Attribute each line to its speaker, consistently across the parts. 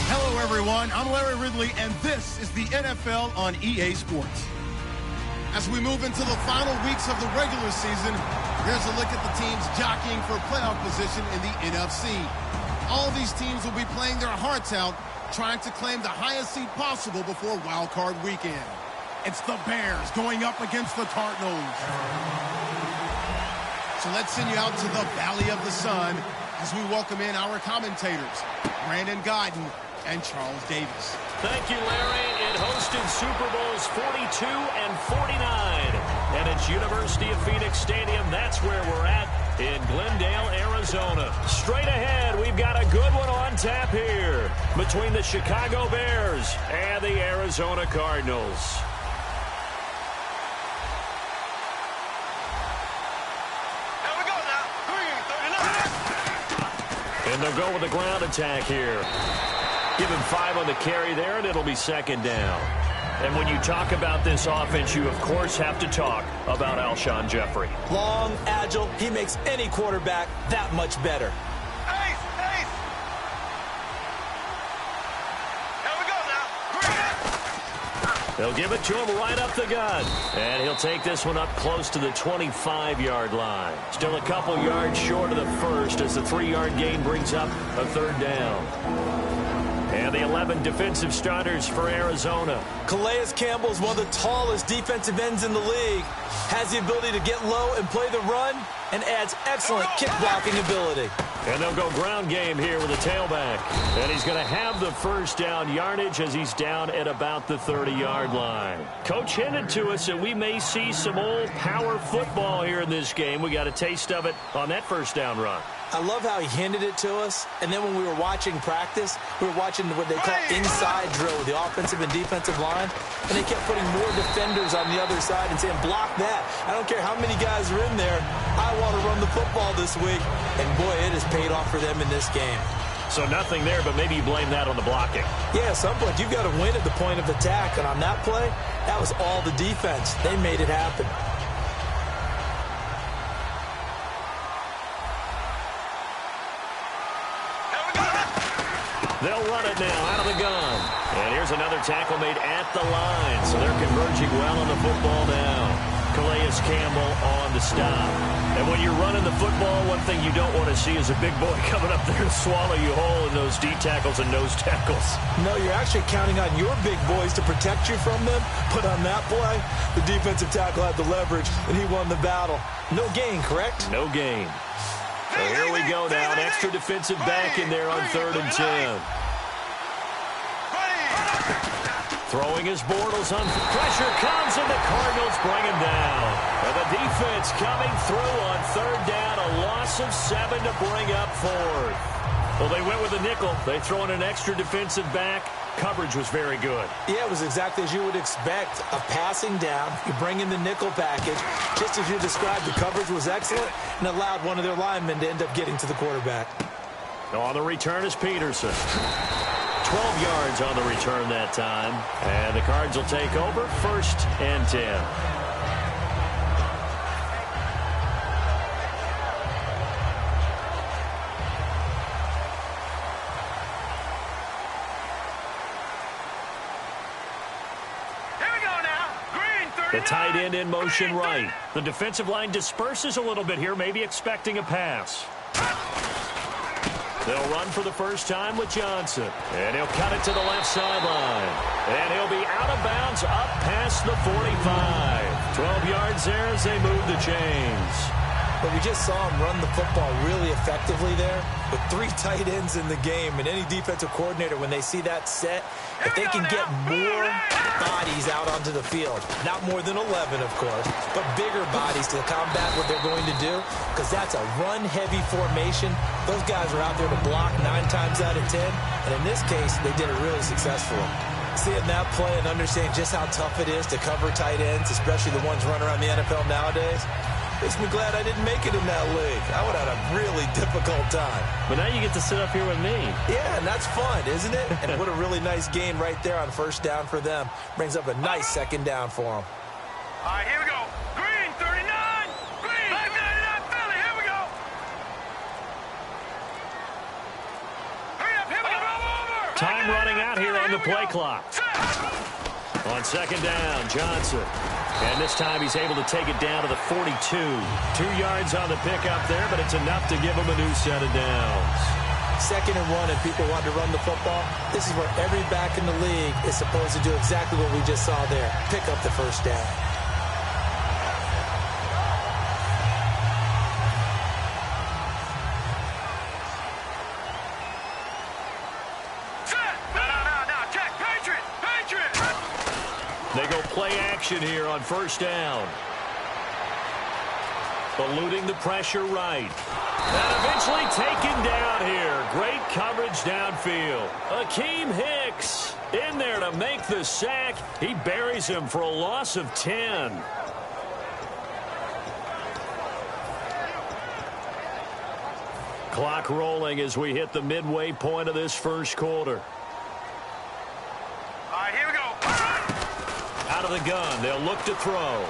Speaker 1: Hello, everyone. I'm Larry Ridley, and this is the NFL on EA Sports. As we move into the final weeks of the regular season, here's a look at the teams jockeying for playoff position in the NFC. All these teams will be playing their hearts out, trying to claim the highest seed possible before Wild Card Weekend. It's the Bears going up against the Cardinals. So let's send you out to the Valley of the Sun as we welcome in our commentators, Brandon Guyton and Charles Davis.
Speaker 2: Thank you, Larry. It hosted Super Bowls 42 and 49. And it's University of Phoenix Stadium. That's where we're at in Glendale, Arizona. Straight ahead, we've got a good one on tap here between the Chicago Bears and the Arizona Cardinals. And they'll go with the ground attack here. Give him 5 on the carry there, and it'll be second down. And when you talk about this offense, you, of course, have to talk about Alshon Jeffrey.
Speaker 3: Long, agile, he makes any quarterback that much better.
Speaker 4: Ace! Here we go now.
Speaker 2: They'll give it to him right up the gut. And he'll take this one up close to the 25-yard line. Still a couple yards short of the first as the 3-yard gain brings up a third down. And the 11 defensive starters for Arizona.
Speaker 3: Calais Campbell is one of the tallest defensive ends in the league. Has the ability to get low and play the run, and adds excellent kick blocking ability.
Speaker 2: And they'll go ground game here with a tailback. And he's going to have the first down yardage as he's down at about the 30-yard line. Coach hinted to us that we may see some old power football here in this game. We got a taste of it on that first down run.
Speaker 3: I love how he hinted it to us, and then when we were watching practice, we were watching what they call inside drill with the offensive and defensive line, and they kept putting more defenders on the other side and saying, block that. I don't care how many guys are in there. I want to run the football this week, and boy, it has paid off for them in this game.
Speaker 2: So nothing there, but maybe you blame that on the blocking.
Speaker 3: Yeah, at some point, you've got to win at the point of attack, and on that play, that was all the defense. They made it happen.
Speaker 2: They'll run it now out of the gun. And here's another tackle made at the line. So they're converging well on the football now. Calais Campbell on the stop. And when you're running the football, one thing you don't want to see is a big boy coming up there to swallow you whole in those D tackles and nose tackles.
Speaker 3: No, you're actually counting on your big boys to protect you from them. But on that play, the defensive tackle had the leverage, and he won the battle. No gain, correct?
Speaker 2: No gain. So here we go now, an extra defensive back in there on 3rd and 10. Throwing his Bortles on. Pressure comes, and the Cardinals bring him down. And the defense coming through on 3rd down, a loss of 7 to bring up 4th. Well, they went with a nickel. They throw in an extra defensive back. Coverage was very good.
Speaker 3: Yeah, it was exactly as you would expect. A passing down, you bring in the nickel package. Just as you described, the coverage was excellent and allowed one of their linemen to end up getting to the quarterback.
Speaker 2: On the return is Peterson. 12 yards on the return that time. And the Cards will take over 1st and 10. The tight end in motion right. The defensive line disperses a little bit here, maybe expecting a pass. They'll run for the first time with Johnson. And he'll cut it to the left sideline. And he'll be out of bounds up past the 45. 12 yards there as they move the chains.
Speaker 3: But we just saw him run the football really effectively there with 3 tight ends in the game. And any defensive coordinator, when they see that set, if they can get more bodies out onto the field, not more than 11, of course, but bigger bodies to combat what they're going to do, because that's a run-heavy formation. Those guys are out there to block 9 times out of 10. And in this case, they did it really successfully. Seeing that play and understanding just how tough it is to cover tight ends, especially the ones running around the NFL nowadays, makes me glad I didn't make it in that league. I would have had a really difficult time.
Speaker 2: But now you get to sit up here with me.
Speaker 3: Yeah, and that's fun, isn't it? And what a really nice gain right there on 1st down for them. Brings up a nice 2nd down for them.
Speaker 4: All right, here we go. 3
Speaker 2: the play clock. On second down, Johnson. And this time he's able to take it down to the 42. 2 yards on the pickup there, but it's enough to give him a new set of downs.
Speaker 3: 2nd and 1 and people want to run the football. This is where every back in the league is supposed to do exactly what we just saw there. Pick up the first down.
Speaker 2: They go play action here on first down. Eluding the pressure right. And eventually taken down here. Great coverage downfield. Akeem Hicks in there to make the sack. He buries him for a loss of 10. Clock rolling as we hit the midway point of this first quarter.
Speaker 4: All right, here we go.
Speaker 2: Out of the gun, they'll look to throw.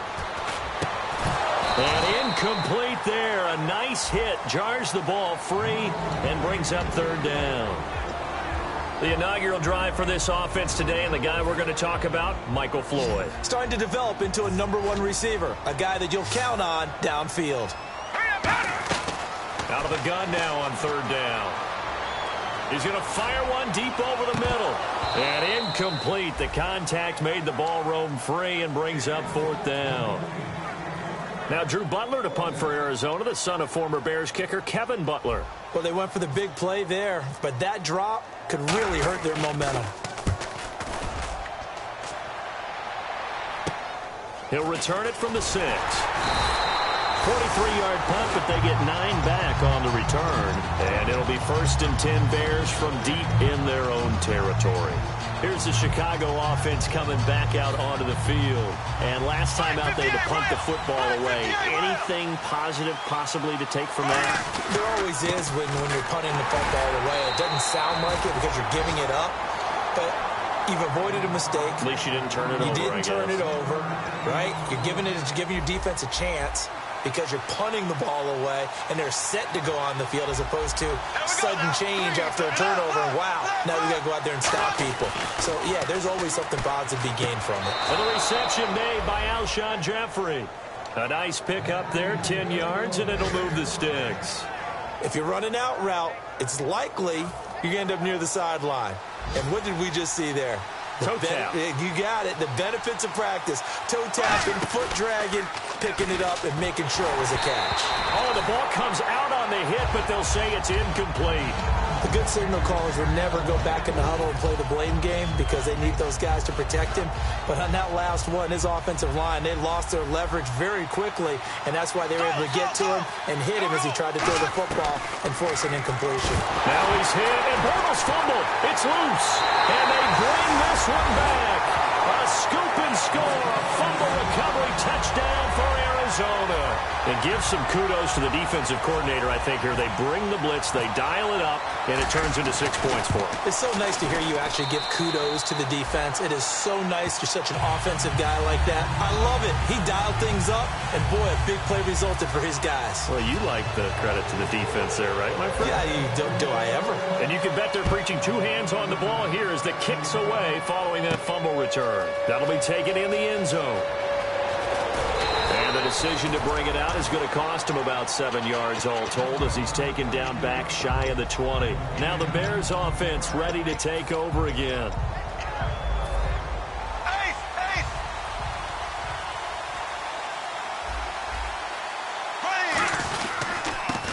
Speaker 2: And incomplete there. A nice hit. Jars the ball free and brings up third down. The inaugural drive for this offense today, and the guy we're going to talk about, Michael Floyd.
Speaker 3: Starting to develop into a #1 receiver. A guy that you'll count on downfield.
Speaker 2: Out of the gun now on third down. He's going to fire one deep over the middle. And incomplete. The contact made the ball roam free and brings up fourth down. Now Drew Butler to punt for Arizona, the son of former Bears kicker Kevin Butler.
Speaker 3: Well, they went for the big play there, but that drop could really hurt their momentum.
Speaker 2: He'll return it from the 6. 43-yard punt, but they get 9 back on the return. And it'll be 1st and 10 Bears from deep in their own territory. Here's the Chicago offense coming back out onto the field. And last time out, they had to punt the football away. Anything positive possibly to take from that?
Speaker 3: There always is when you're punting the football away. It doesn't sound like it because you're giving it up, but you've avoided a mistake.
Speaker 2: At least you didn't turn it over,
Speaker 3: You didn't turn it over, right? You're giving your defense a chance because you're punting the ball away, and they're set to go on the field as opposed to sudden change after a turnover. And wow, now we got to go out there and stop people. So, yeah, there's always something positive to be gained from it.
Speaker 2: And the reception made by Alshon Jeffrey. A nice pickup there, 10 yards, and it'll move the sticks.
Speaker 3: If you're running out route, it's likely you're going to end up near the sideline. And what did we just see there?
Speaker 2: Toe tap.
Speaker 3: You got it. The benefits of practice. Toe tapping, foot dragging, picking it up, and making sure it was a catch.
Speaker 2: Oh, the ball comes out on the hit, but they'll say it's incomplete.
Speaker 3: The good signal callers would never go back in the huddle and play the blame game because they need those guys to protect him. But on that last one, his offensive line, they lost their leverage very quickly, and that's why they were able to get to him and hit him as he tried to throw the football and force an incompletion.
Speaker 2: Now he's hit, and Bortles fumbled. It's loose, and they bring this one back. A scoop and score, a fumble recovery touchdown for Arizona. And give some kudos to the defensive coordinator, I think, here. They bring the blitz, they dial it up, and it turns into 6 points for them.
Speaker 3: It's so nice to hear you actually give kudos to the defense. It is so nice you're such an offensive guy like that. I love it. He dialed things up, and boy, a big play resulted for his guys.
Speaker 2: Well, you like the credit to the defense there, right, my friend?
Speaker 3: Yeah, do I ever?
Speaker 2: And you can bet they're preaching 2 hands on the ball here as the kick's away following that fumble return. That'll be taken in the end zone. And the decision to bring it out is going to cost him about 7 yards all told as he's taken down back shy of the 20. Now the Bears offense ready to take over again.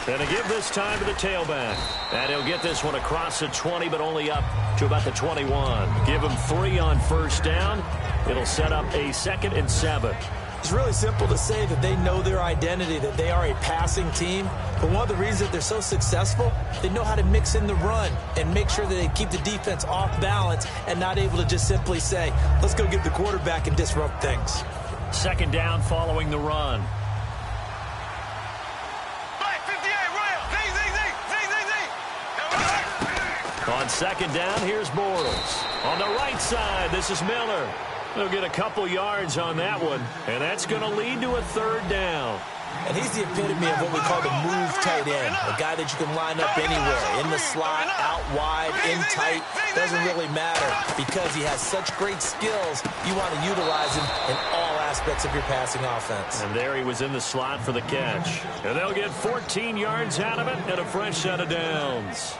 Speaker 2: And to give this time to the tailback. And he'll get this one across the 20, but only up to about the 21. Give him 3 on first down. It'll set up a 2nd and 7.
Speaker 3: It's really simple to say that they know their identity, that they are a passing team. But one of the reasons that they're so successful, they know how to mix in the run and make sure that they keep the defense off balance and not able to just simply say, let's go get the quarterback and disrupt things.
Speaker 2: 2nd down following the run. On 2nd down, here's Bortles. On the right side, this is Miller. They'll get a couple yards on that one, and that's going to lead to a 3rd down.
Speaker 3: And he's the epitome of what we call the move tight end, a guy that you can line up anywhere, in the slot, out wide, in tight, doesn't really matter because he has such great skills. You want to utilize him in all aspects of your passing offense.
Speaker 2: And there he was in the slot for the catch. And they'll get 14 yards out of it and a fresh set of downs.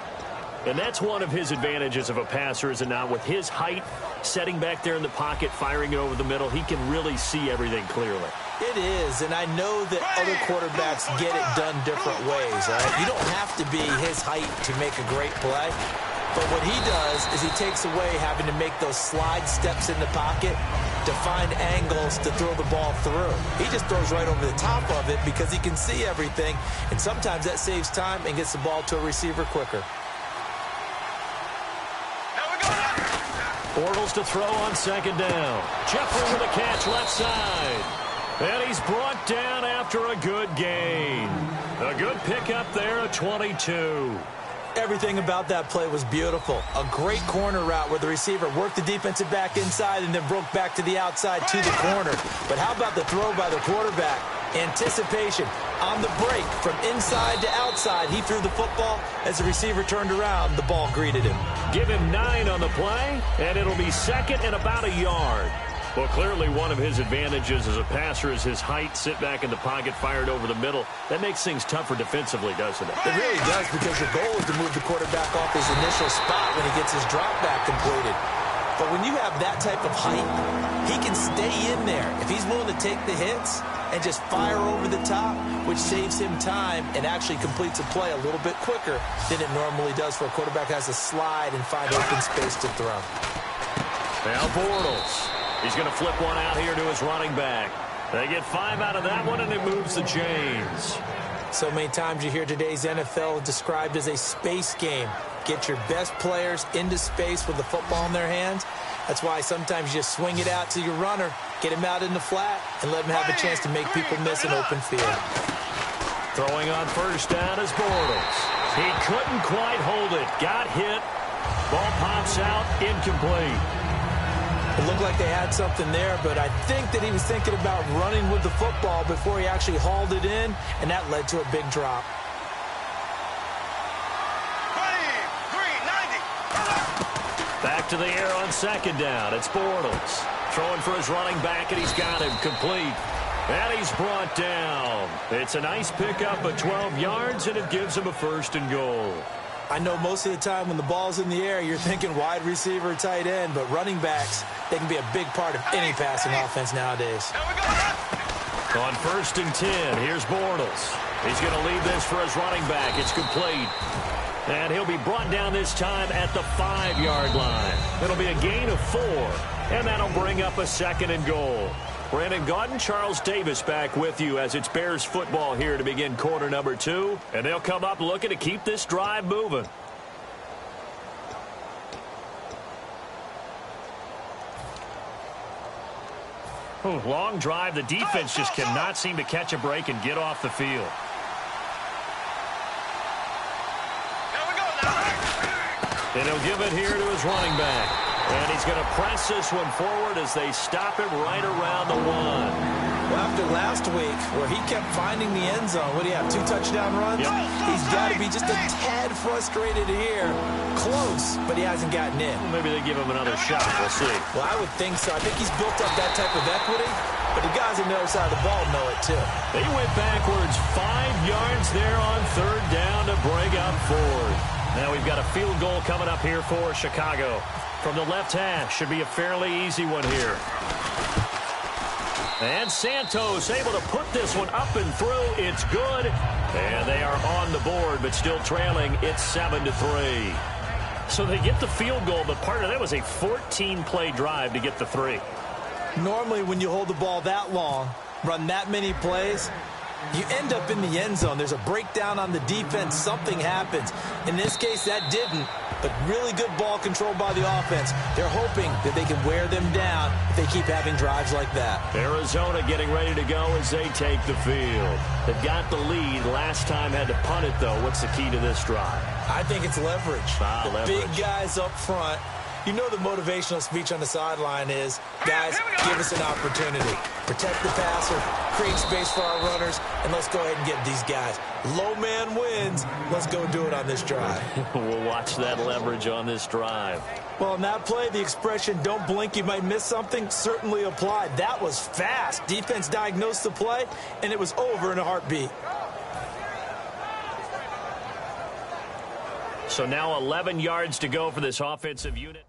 Speaker 2: And that's one of his advantages of a passer, is it not? With his height, setting back there in the pocket, firing it over the middle, he can really see everything clearly.
Speaker 3: It is, and I know that other quarterbacks get it done different ways. All right? You don't have to be his height to make a great play. But what he does is he takes away having to make those slide steps in the pocket to find angles to throw the ball through. He just throws right over the top of it because he can see everything, and sometimes that saves time and gets the ball to a receiver quicker.
Speaker 2: Bortles to throw on second down. Jeffrey with a catch left side. And he's brought down after a good gain. A good pickup there at 22.
Speaker 3: Everything about that play was beautiful. A great corner route where the receiver worked the defensive back inside and then broke back to the outside to the corner. But how about the throw by the quarterback? Anticipation on the break from inside to outside. He threw the football. As the receiver turned around, the ball greeted him.
Speaker 2: Give him 9 on the play, and it'll be second and about a yard. Well, clearly one of his advantages as a passer is his height. Sit back in the pocket, fired over the middle. That makes things tougher defensively, doesn't it?
Speaker 3: It really does, because your goal is to move the quarterback off his initial spot when he gets his drop back completed. But when you have that type of height, he can stay in there if he's willing to take the hits and just fire over the top, which saves him time and actually completes a play a little bit quicker than it normally does for a quarterback who has to slide and find open space to throw.
Speaker 2: Now Bortles. He's going to flip one out here to his running back. They get 5 out of that one, and it moves the chains.
Speaker 3: So many times you hear today's NFL described as a space game. Get your best players into space with the football in their hands. That's why sometimes you just swing it out to your runner, get him out in the flat, and let him have a chance to make people miss an open field.
Speaker 2: Throwing on first down is Bortles. He couldn't quite hold it. Got hit. Ball pops out, incomplete.
Speaker 3: It looked like they had something there, but I think that he was thinking about running with the football before he actually hauled it in, and that led to a big drop.
Speaker 2: 93, 90. Back to the air on second down. It's Bortles. Throwing for his running back, and he's got him complete. And he's brought down. It's a nice pickup of 12 yards, and it gives him a first and goal.
Speaker 3: I know most of the time when the ball's in the air, you're thinking wide receiver, tight end, but running backs, they can be a big part of any passing offense nowadays.
Speaker 2: On first and 10, here's Bortles. He's going to leave this for his running back. It's complete. And he'll be brought down this time at the 5-yard line. It'll be a gain of 4, and that'll bring up a second and goal. Brandon Gaudin, Charles Davis back with you as it's Bears football here to begin quarter number 2. And they'll come up looking to keep this drive moving. Long drive. The defense just cannot seem to catch a break and get off the field. And he'll give it here to his running back. And he's going to press this one forward as they stop it right around the 1.
Speaker 3: Well, after last week, where he kept finding the end zone, what do you have, 2 touchdown runs?
Speaker 2: Yep.
Speaker 3: He's got to be just a tad frustrated here. Close, but he hasn't gotten in.
Speaker 2: Well, maybe they give him another shot. We'll see.
Speaker 3: Well, I would think so. I think he's built up that type of equity, but the guys on the other side of the ball know it too.
Speaker 2: They went backwards 5 yards there on third down to bring up 4th. Now we've got a field goal coming up here for Chicago. From the left hash, should be a fairly easy one here. And Santos able to put this one up and through. It's good. And they are on the board, but still trailing. It's 7-3. So they get the field goal, but part of that was a 14-play drive to get the 3.
Speaker 3: Normally, when you hold the ball that long, run that many plays, you end up in the end zone. There's a breakdown on the defense. Something happens. In this case, that didn't. But really good ball control by the offense. They're hoping that they can wear them down if they keep having drives like that.
Speaker 2: Arizona getting ready to go as they take the field. They've got the lead. Last time had to punt it, though. What's the key to this drive?
Speaker 3: I think it's leverage.
Speaker 2: Leverage.
Speaker 3: Big guys up front. You know the motivational speech on the sideline is, guys, give us an opportunity. protect the passer, create space for our runners, and let's go ahead and get these guys. Low man wins. Let's go do it on this drive.
Speaker 2: We'll watch that leverage on this drive.
Speaker 3: Well, on that play, the expression, don't blink, you might miss something, certainly applied. That was fast. Defense diagnosed the play, and it was over in a heartbeat.
Speaker 2: So now 11 yards to go for this offensive unit.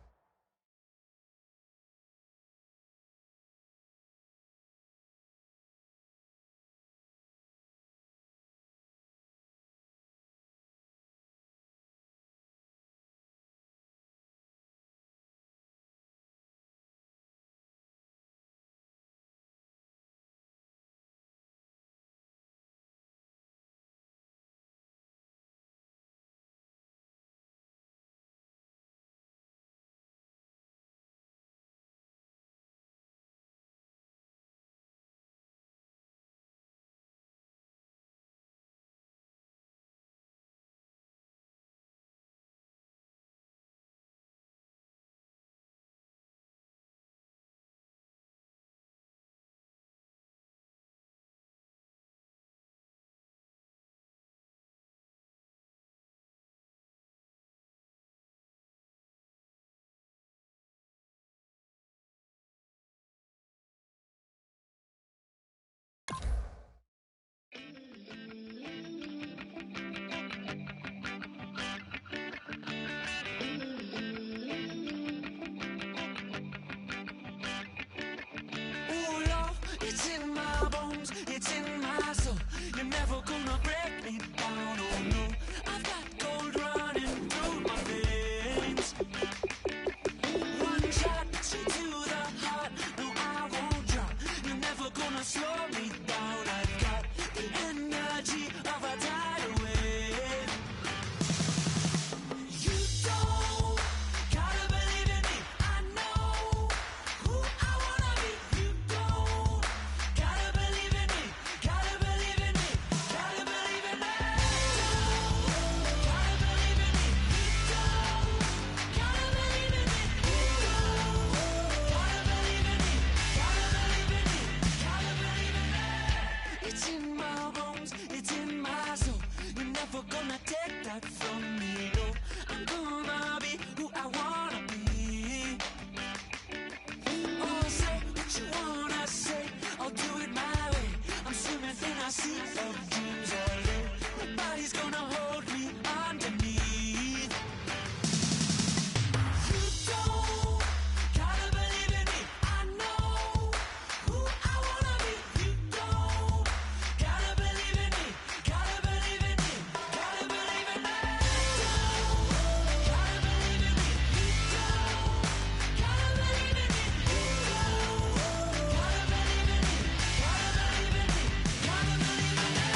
Speaker 4: It's in my soul. You're never gonna break me down. Oh no, I've got gold running through my veins. One shot straight to the heart. No, I won't drop. You're never gonna slow me down. I've got the energy of a tidal wave. You don't gotta believe in me. I know who I wanna be. You don't gotta believe in me. Gotta believe in me. Gotta believe in me. Gotta believe in me. You don't gotta believe in me. You don't gotta believe in me. Gotta believe in me. Gotta believe in me. It's in my bones. It's in my soul. You're never gonna take that from me. No, I'm gonna be who I wanna be. Oh, say what you wanna say. I'll do it my way. I'm swimming in a sea of dreams all day. Nobody's gonna hold me underneath. You don't gotta believe in me. I know who I wanna be. You don't gotta believe in me. Gotta believe in me. Gotta believe in me. Gotta believe in me. You don't gotta believe in me. You don't gotta believe in me. Gotta believe in me. Gotta believe in me.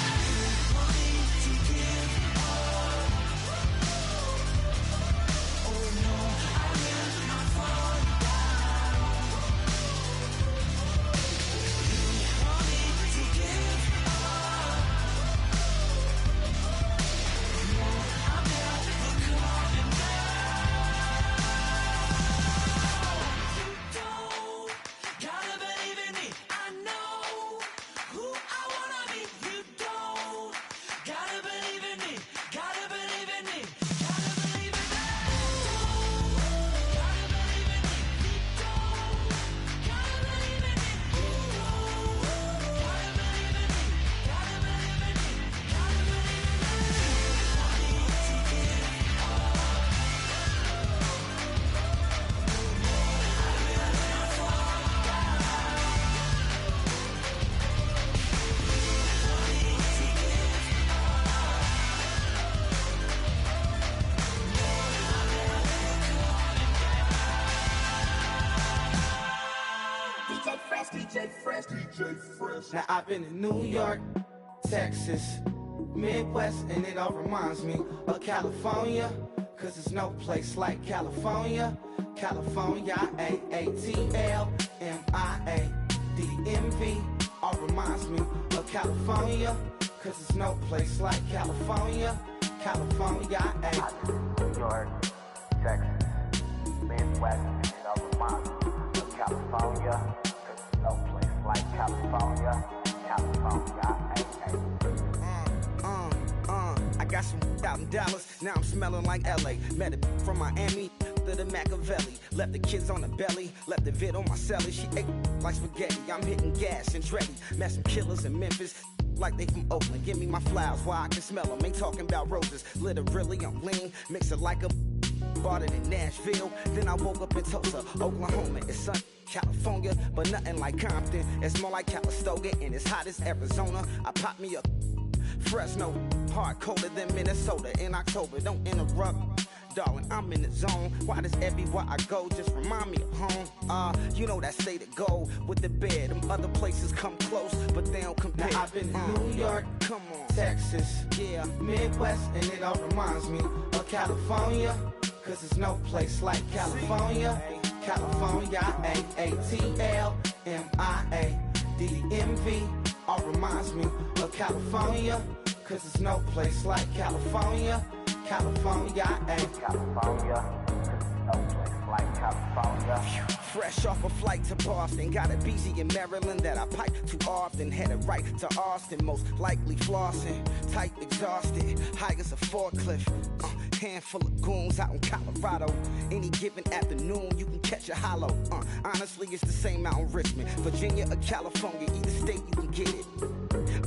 Speaker 4: Money to give up. Oh no, I will not fall down. You want me to give up. No, I'm never coming back. You don't gotta believe in me. I know who I wanna be. You don't gotta believe in me. Gotta believe in me. Gotta believe in me. Gotta believe in me. You don't gotta believe in me. You don't gotta believe in me. Gotta believe in me. Gotta believe in me. Money to give up.
Speaker 5: Now I've been in New York, Texas, Midwest, and it all reminds me of California, cause there's no place like California. California, A-A-T-L-M-I-A-D-M-V, all reminds me of California, cause there's no place like California. California,
Speaker 6: New York, Texas, Midwest, and it all reminds me of California, 'cause there's no place like California, California, ay, ay.
Speaker 5: I got some out in Dallas, now I'm smelling like LA. Met it from Miami to the Machiavelli. Left the kids on the belly, left the vid on my celly. She ate like spaghetti, I'm hitting gas and Dreddy. Met some killers in Memphis, like they from Oakland. Give me my flowers while I can smell them. Ain't talking about roses, literally I'm lean. Mix it like a bought it in Nashville. Then I woke up in Tulsa, Oklahoma. It's sun, California, but nothing like Compton. It's more like Calistoga and it's hot as Arizona. I pop me a Fresno, hard colder than Minnesota in October. Don't interrupt, darling, I'm in the zone. Why does everywhere I go just remind me of home? You know that state of gold with the bed. Them other places come close, but they don't compare. Now I've been in New York, come on, Texas, yeah, Midwest, and it all reminds me of California. Cause there's no place like California. California, A-A-T-L-M-I-A-D-D-M-V. All reminds me of California. Cause there's no place like California. California,
Speaker 6: California, no place like California.
Speaker 5: Fresh off a flight to Boston, got a BZ in Maryland that I pipe too often. Headed right to Austin, most likely flossing. Tight, exhausted, high as a forklift. Handful of goons out in Colorado. Any given afternoon, you can catch a hollow. Honestly, it's the same out in Richmond, Virginia or California. Either state, you can get it.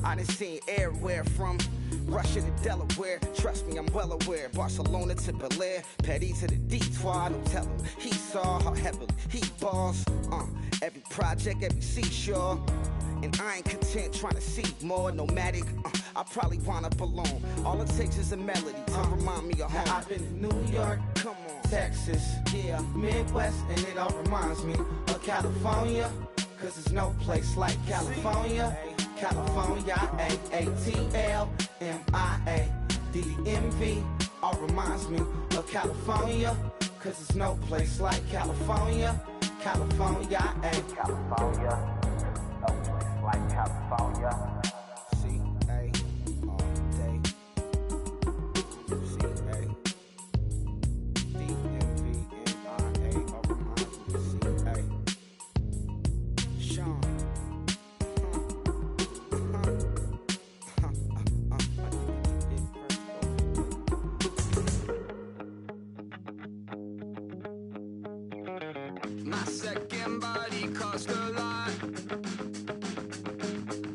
Speaker 5: I done seen everywhere from Russia to Delaware. Trust me, I'm well aware. Barcelona to Bel Air, Petty to the Detroit. Don't tell him he saw how heavily he balls. Every project, every seashore. And I ain't content trying to see more nomadic. I probably wind up alone. All it takes is a melody to remind me of home. Now I've been in New York, come on, Texas, yeah, Midwest, and it all reminds me of California. Cause there's no place like California. California, A-A-T-L-M-I-A-D-D-M-V. All reminds me of California. Cause there's no place like California. California,
Speaker 6: California, no place like California.
Speaker 5: C-A all day. C-A D-M-V-M-I-A. All reminds me of C-A. Sean.
Speaker 4: My second body cost a lot.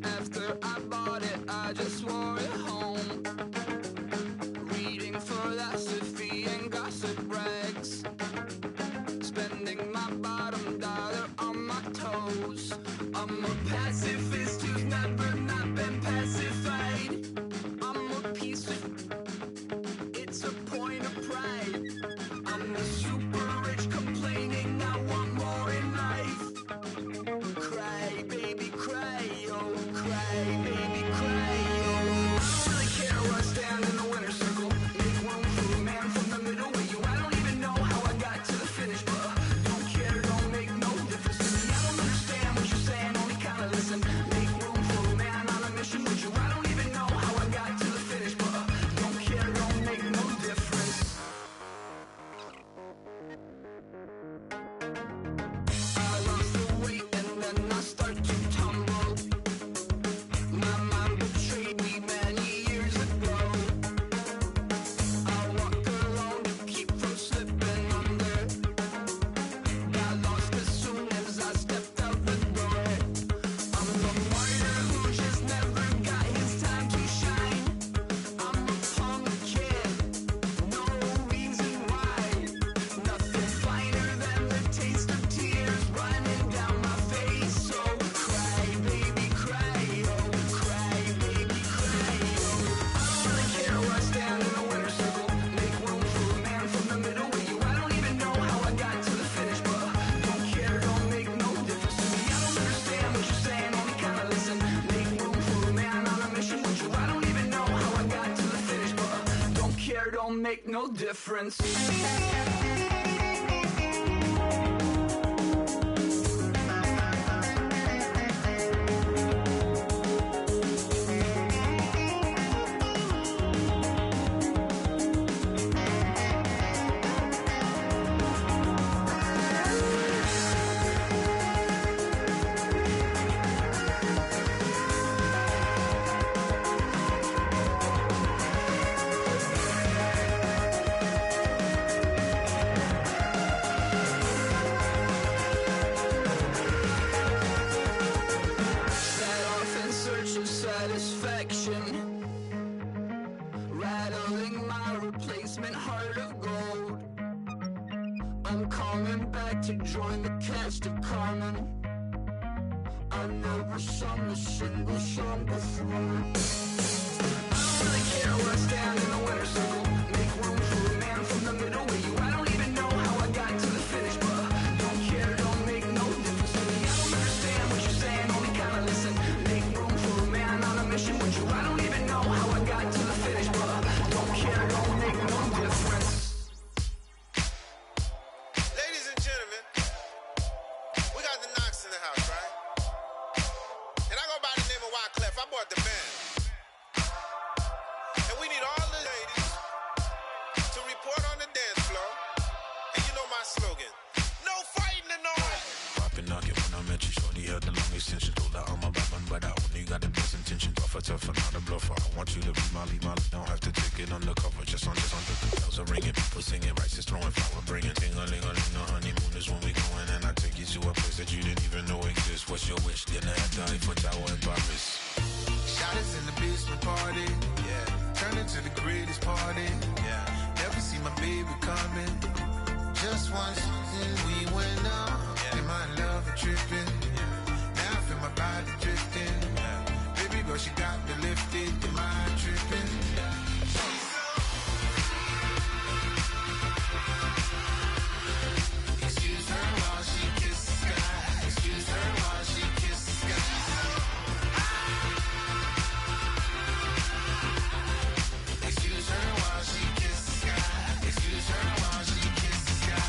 Speaker 4: After I bought it, I just wore it home. Reading philosophy and gossip rags. Spending my bottom dollar on my toes. I'm a pacifist who's never not been pacified. I'm a piece of... It's a point of pride. I'm the super rich complaining I want more in life. Cry, baby, cry, oh, cry, baby, cry, oh. I don't really care where I stand in the winner's circle. Make room for a man from the middle with you. I don't even know how I got to the finish, but don't care, don't make no difference to me. I don't understand what you're saying, only kinda listen. Make room for a man on a mission with you. I don't even know how I got to the finish, but don't care, don't make no difference. I lost the weight and then I start to tumble. My mind betrayed me many years ago. I walk alone to keep from slipping under. Got lost as soon as I stepped out the door. I'm the martyr who just never got his time to shine. I'm a punk kid, no reason why. Nothing finer than the taste of tears running down my face. So cry, baby, cry, oh, cry, baby, cry, oh. I don't really care where I stand in the winner's circle. Make room for a man from the middle with you. I don't even know how I got to the finish, but don't care, don't make no difference to me. I don't understand what you're saying, only kinda listen. Make room for a man on a mission with you. I don't even know how I got to the finish, but don't care, don't make no difference. perfection. Rattling my replacement heart of gold. I'm coming back to join the cast of Carmen. I've never sung a single song before. I don't really care where I stand in the winner's circle. Make room for a man from the middle with you. I don't even know how I got to the finish, but don't care, don't make no difference to me. I don't understand what you're saying, only kinda listen. Make room for a man on a mission with you. I don't even know how I got to the finish, but don't care, don't make no difference.
Speaker 7: Ladies and gentlemen, we got the Knox in the house, right? And I go by the name of Wyclef. I bought the band. And we need all the ladies to report on the dance floor. And you know my slogan, no fighting in the hall.
Speaker 8: Poppin' knock it when I met you, shorty had the long extension. Told her I'm a bad man, but I only got the best intention. Tougher, not a bluffer. I want you to be Molly. Don't have to take it undercover. Just on the bells are ringing. People singing, rice is throwing, flower bringing. Ting-a-ling-a-ling, the honeymoon is when we going. And I take you to a place that you didn't even know exists. What's your wish? Dinner at the Eiffel Tower in Paris.
Speaker 9: Shot is in the basement party. Yeah. Turn into the greatest party. Yeah. Never see my baby coming. Just once, then we went up. Yeah. And my love a tripping. Yeah. Now I feel my body drifting. Yeah. Baby girl, she got me lifted. The mind tripping. Yeah. Excuse her while she kisses the sky. Excuse her while she kisses the sky. Excuse her while she kisses the sky. Excuse her while she kisses the sky.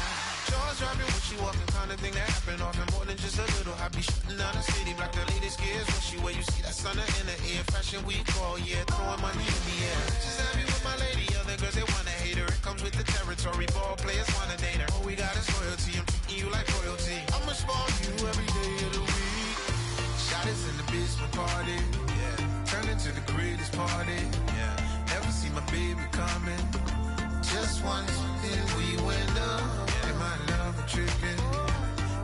Speaker 9: Jaws dropping when she walking, kind of thing that happen often. More than just a little. I be shooting down the city, black the latest gears. When she wear, you see that sun in the air. Fashion week all year, throwing money in the air. She's happy with my lady, other girls they wanna hate her. It comes with the territory, ball players wanna date her. All we got is loyalty, I'm treating you like royalty. I'ma spawn you every day of the week. Shot is in the basement party, yeah. Turn into the greatest party, yeah. Never see my baby coming. Just once, then we went up. Yeah. And my love a tripping.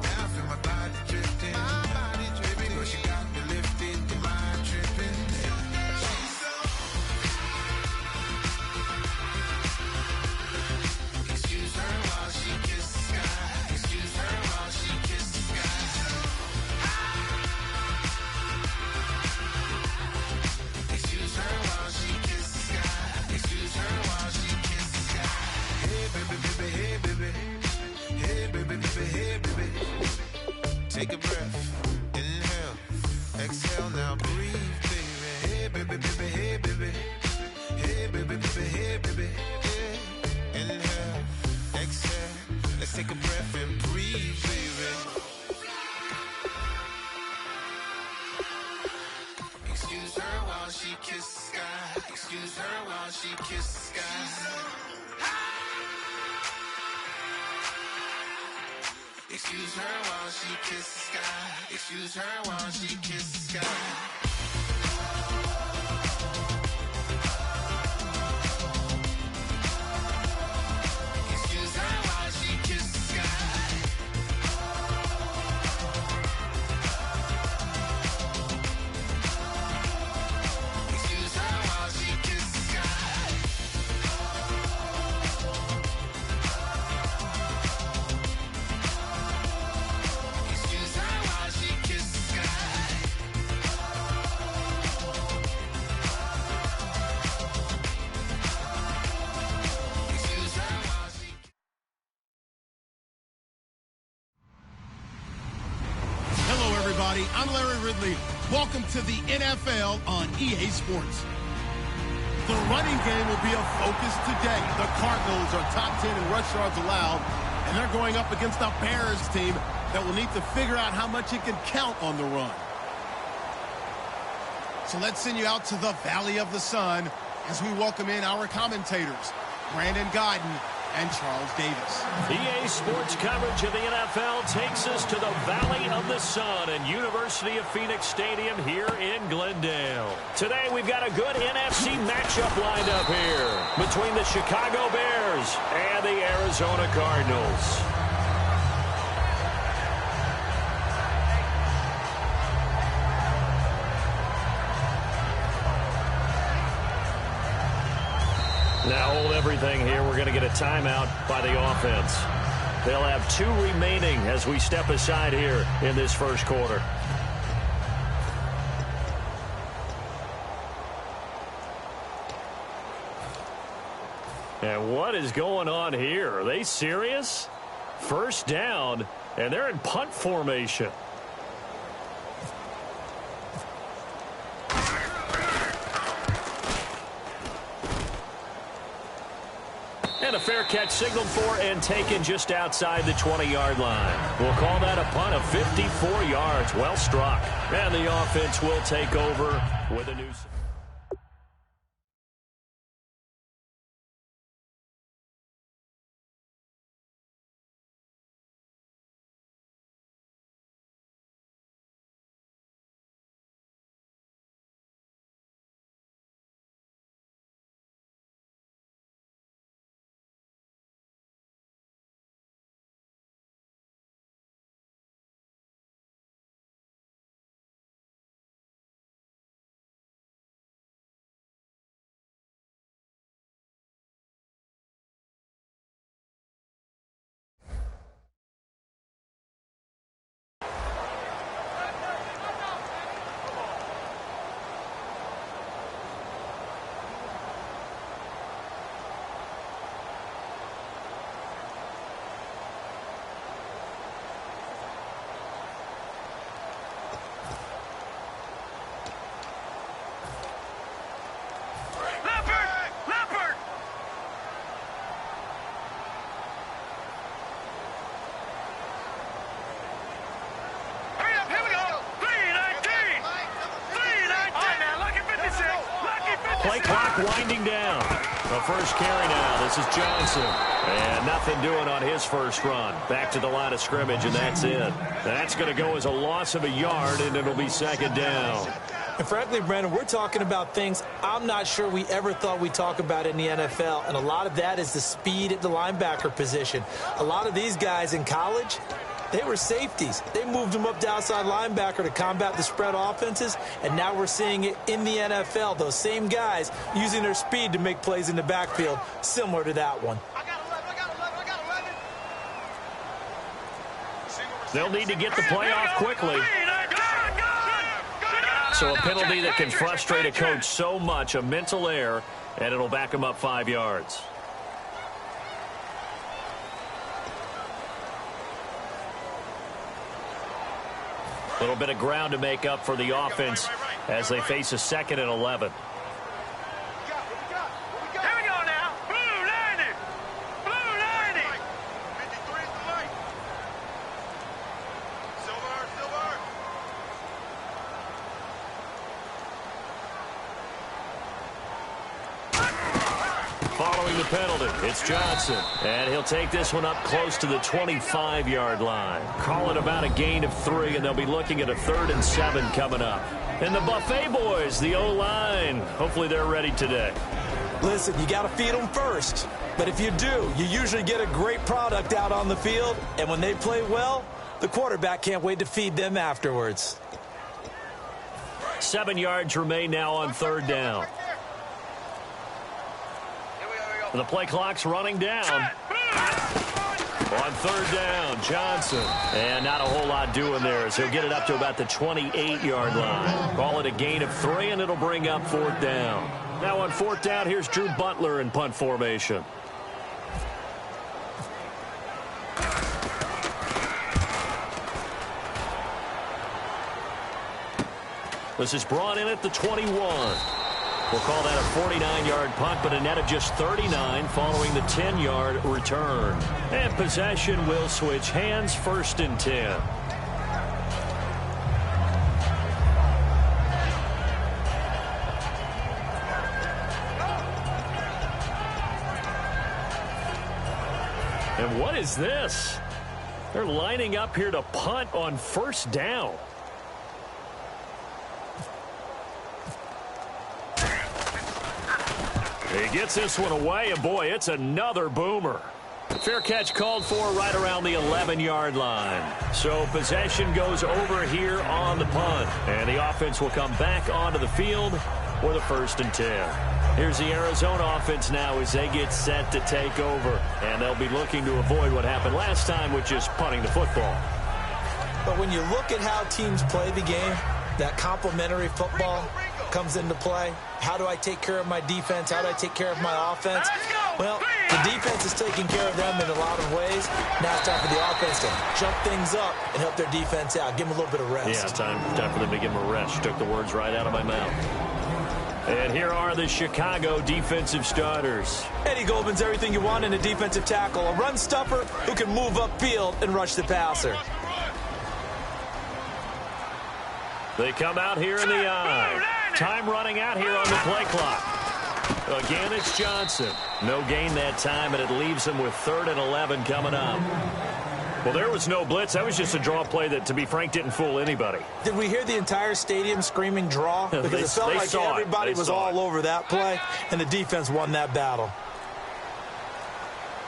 Speaker 9: Now I feel my body drifting. My body dripping. Girl, she got me lifted. The mind tripping. She's so. Excuse her while she kisses the sky. Excuse her while she kisses the sky. Excuse her while she kisses the sky. Excuse her while she kisses the sky. Hey baby, baby, hey baby. Hey baby, baby, hey baby. Take a breath, inhale, exhale, now breathe, baby. Hey baby, baby, hey baby. Hey baby, baby, hey baby. Hey. Inhale, exhale, let's take a breath and breathe, baby. Excuse her while she kisses the sky. Excuse her while she kisses the sky. Excuse her while she kisses the sky. Excuse her while she kisses the sky. Excuse her while she kisses the sky. Excuse her while she kisses the sky. Excuse her while she kisses the sky. Excuse her while she.
Speaker 1: Hello, everybody. I'm Larry Ridley. Welcome to the NFL on EA Sports. The running game will be a focus today. The Cardinals are top 10 in rush yards allowed, and they're going up against a Bears team that will need to figure out how much it can count on the run. So let's send you out to the Valley of the Sun as we welcome in our commentators, Brandon Godden and Charles Davis.
Speaker 2: EA Sports coverage of the NFL takes us to the Valley of the Sun and University of Phoenix Stadium here in Glendale. Today we've got a good NFC matchup lined up here between the Chicago Bears and the Arizona Cardinals. Now hold everything here. We're going to get a timeout by the offense. They'll have 2 remaining as we step aside here in this first quarter. And what is going on here? Are they serious? First down, and they're in punt formation. And a fair catch signaled for and taken just outside the 20-yard line. We'll call that a punt of 54 yards. Well struck. And the offense will take over with a new... Play clock winding down. The first carry now. This is Johnson. And nothing doing on his first run. Back to the line of scrimmage, and that's it. That's going to go as a loss of a yard, and it'll be second down.
Speaker 3: And frankly, Brandon, we're talking about things I'm not sure we ever thought we'd talk about in the NFL. And a lot of that is the speed at the linebacker position. A lot of these guys in college, they were safeties. They moved them up to outside linebacker to combat the spread offenses, and now we're seeing it in the NFL. Those same guys using their speed to make plays in the backfield, similar to that one.
Speaker 2: They'll need to get the play off quickly. So a penalty that can frustrate a coach so much, a mental error, and it'll back him up 5 yards. A little bit of ground to make up for the offense as they face a 2nd and 11. Following the penalty, it's Johnson. And he'll take this one up close to the 25-yard line. Call it about a gain of 3, and they'll be looking at a 3rd and 7 coming up. And the Buffet boys, the O-line, hopefully they're ready today.
Speaker 3: Listen, you got to feed them first. But if you do, you usually get a great product out on the field. And when they play well, the quarterback can't wait to feed them afterwards.
Speaker 2: 7 yards remain now on 3rd down. The play clock's running down. On 3rd down, Johnson. And not a whole lot doing there as he'll get it up to about the 28-yard line. Call it a gain of 3, and it'll bring up 4th down. Now on 4th down, here's Drew Butler in punt formation. This is brought in at the 21. We'll call that a 49-yard punt, but a net of just 39 following the 10-yard return. And possession will switch hands, 1st and 10. And what is this? They're lining up here to punt on 1st down. He gets this one away, and boy, it's another boomer. Fair catch called for right around the 11-yard line. So possession goes over here on the punt, and the offense will come back onto the field with a 1st and 10. Here's the Arizona offense now as they get set to take over. And they'll be looking to avoid what happened last time, which is punting the football.
Speaker 3: But when you look at how teams play the game, that complementary football comes into play. How do I take care of my defense? How do I take care of my offense? Well, the defense is taking care of them in a lot of ways. Now it's time for the offense to jump things up and help their defense out. Give them a little bit of rest.
Speaker 2: Yeah, time for them to give them a rest. Took the words right out of my mouth. And here are the Chicago defensive starters.
Speaker 3: Eddie Goldman's everything you want in a defensive tackle. A run stuffer who can move upfield and rush the passer.
Speaker 2: They come out here in the eye. Time running out here on the play clock. Again, it's Johnson. No gain that time, and it leaves him with 3rd and 11 coming up. Well, there was no blitz. That was just a draw play that, to be frank, didn't fool anybody.
Speaker 3: Did we hear the entire stadium screaming draw? Because it felt like everybody was all over that play, and the defense won that battle.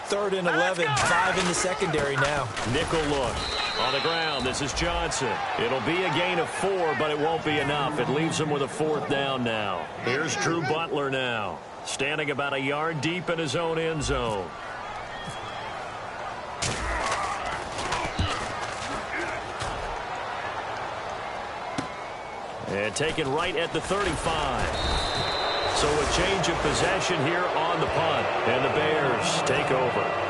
Speaker 3: 3rd and 11, 5 in the secondary now.
Speaker 2: Nickel look. On the ground, this is Johnson. It'll be a gain of 4, but it won't be enough. It leaves him with a 4th down now. Here's Drew Butler now, standing about a yard deep in his own end zone. And taken right at the 35. So a change of possession here on the punt. And the Bears take over.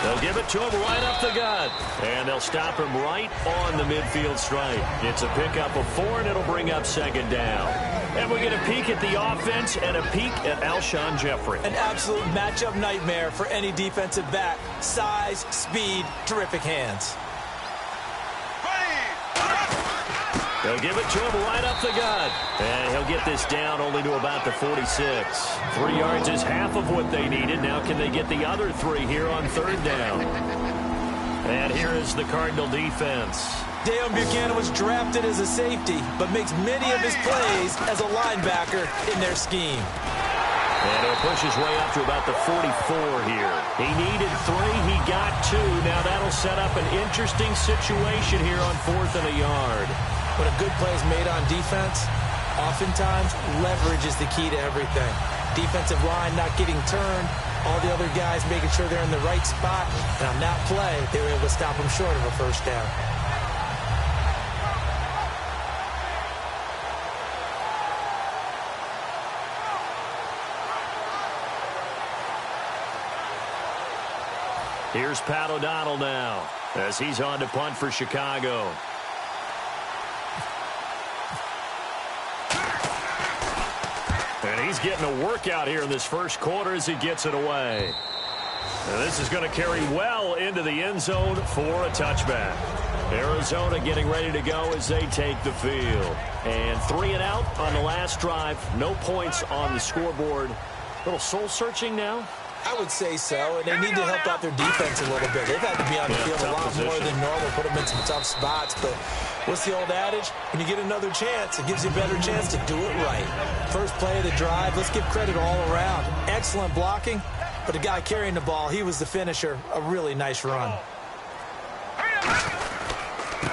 Speaker 2: They'll give it to him right up the gut. And they'll stop him right on the midfield stripe. It's a pickup of 4, and it'll bring up 2nd down. And we get a peek at the offense and a peek at Alshon Jeffrey.
Speaker 3: An absolute matchup nightmare for any defensive back. Size, speed, terrific hands.
Speaker 2: They'll give it to him right up the gut. And he'll get this down only to about the 46. 3 yards is half of what they needed. Now can they get the other 3 here on 3rd down? And here is the Cardinal defense.
Speaker 3: Deion Buchanan was drafted as a safety, but makes many of his plays as a linebacker in their scheme.
Speaker 2: And he'll push his way up to about the 44 here. He needed 3. He got 2. Now that'll set up an interesting situation here on 4th and a yard.
Speaker 3: When a good play is made on defense, oftentimes leverage is the key to everything. Defensive line not getting turned, all the other guys making sure they're in the right spot. And on that play, they were able to stop him short of a 1st down.
Speaker 2: Here's Pat O'Donnell now as he's on to punt for Chicago. And he's getting a workout here in this first quarter as he gets it away. And this is going to carry well into the end zone for a touchback. Arizona getting ready to go as they take the field. And 3 and out on the last drive. No points on the scoreboard. A little soul-searching now.
Speaker 3: I would say so, and they need to help out their defense a little bit. They've had to be on the field a lot more than normal, put them in some tough spots. But what's the old adage? When you get another chance, it gives you a better chance to do it right. First play of the drive, let's give credit all around. Excellent blocking, but the guy carrying the ball, he was the finisher. A really nice run.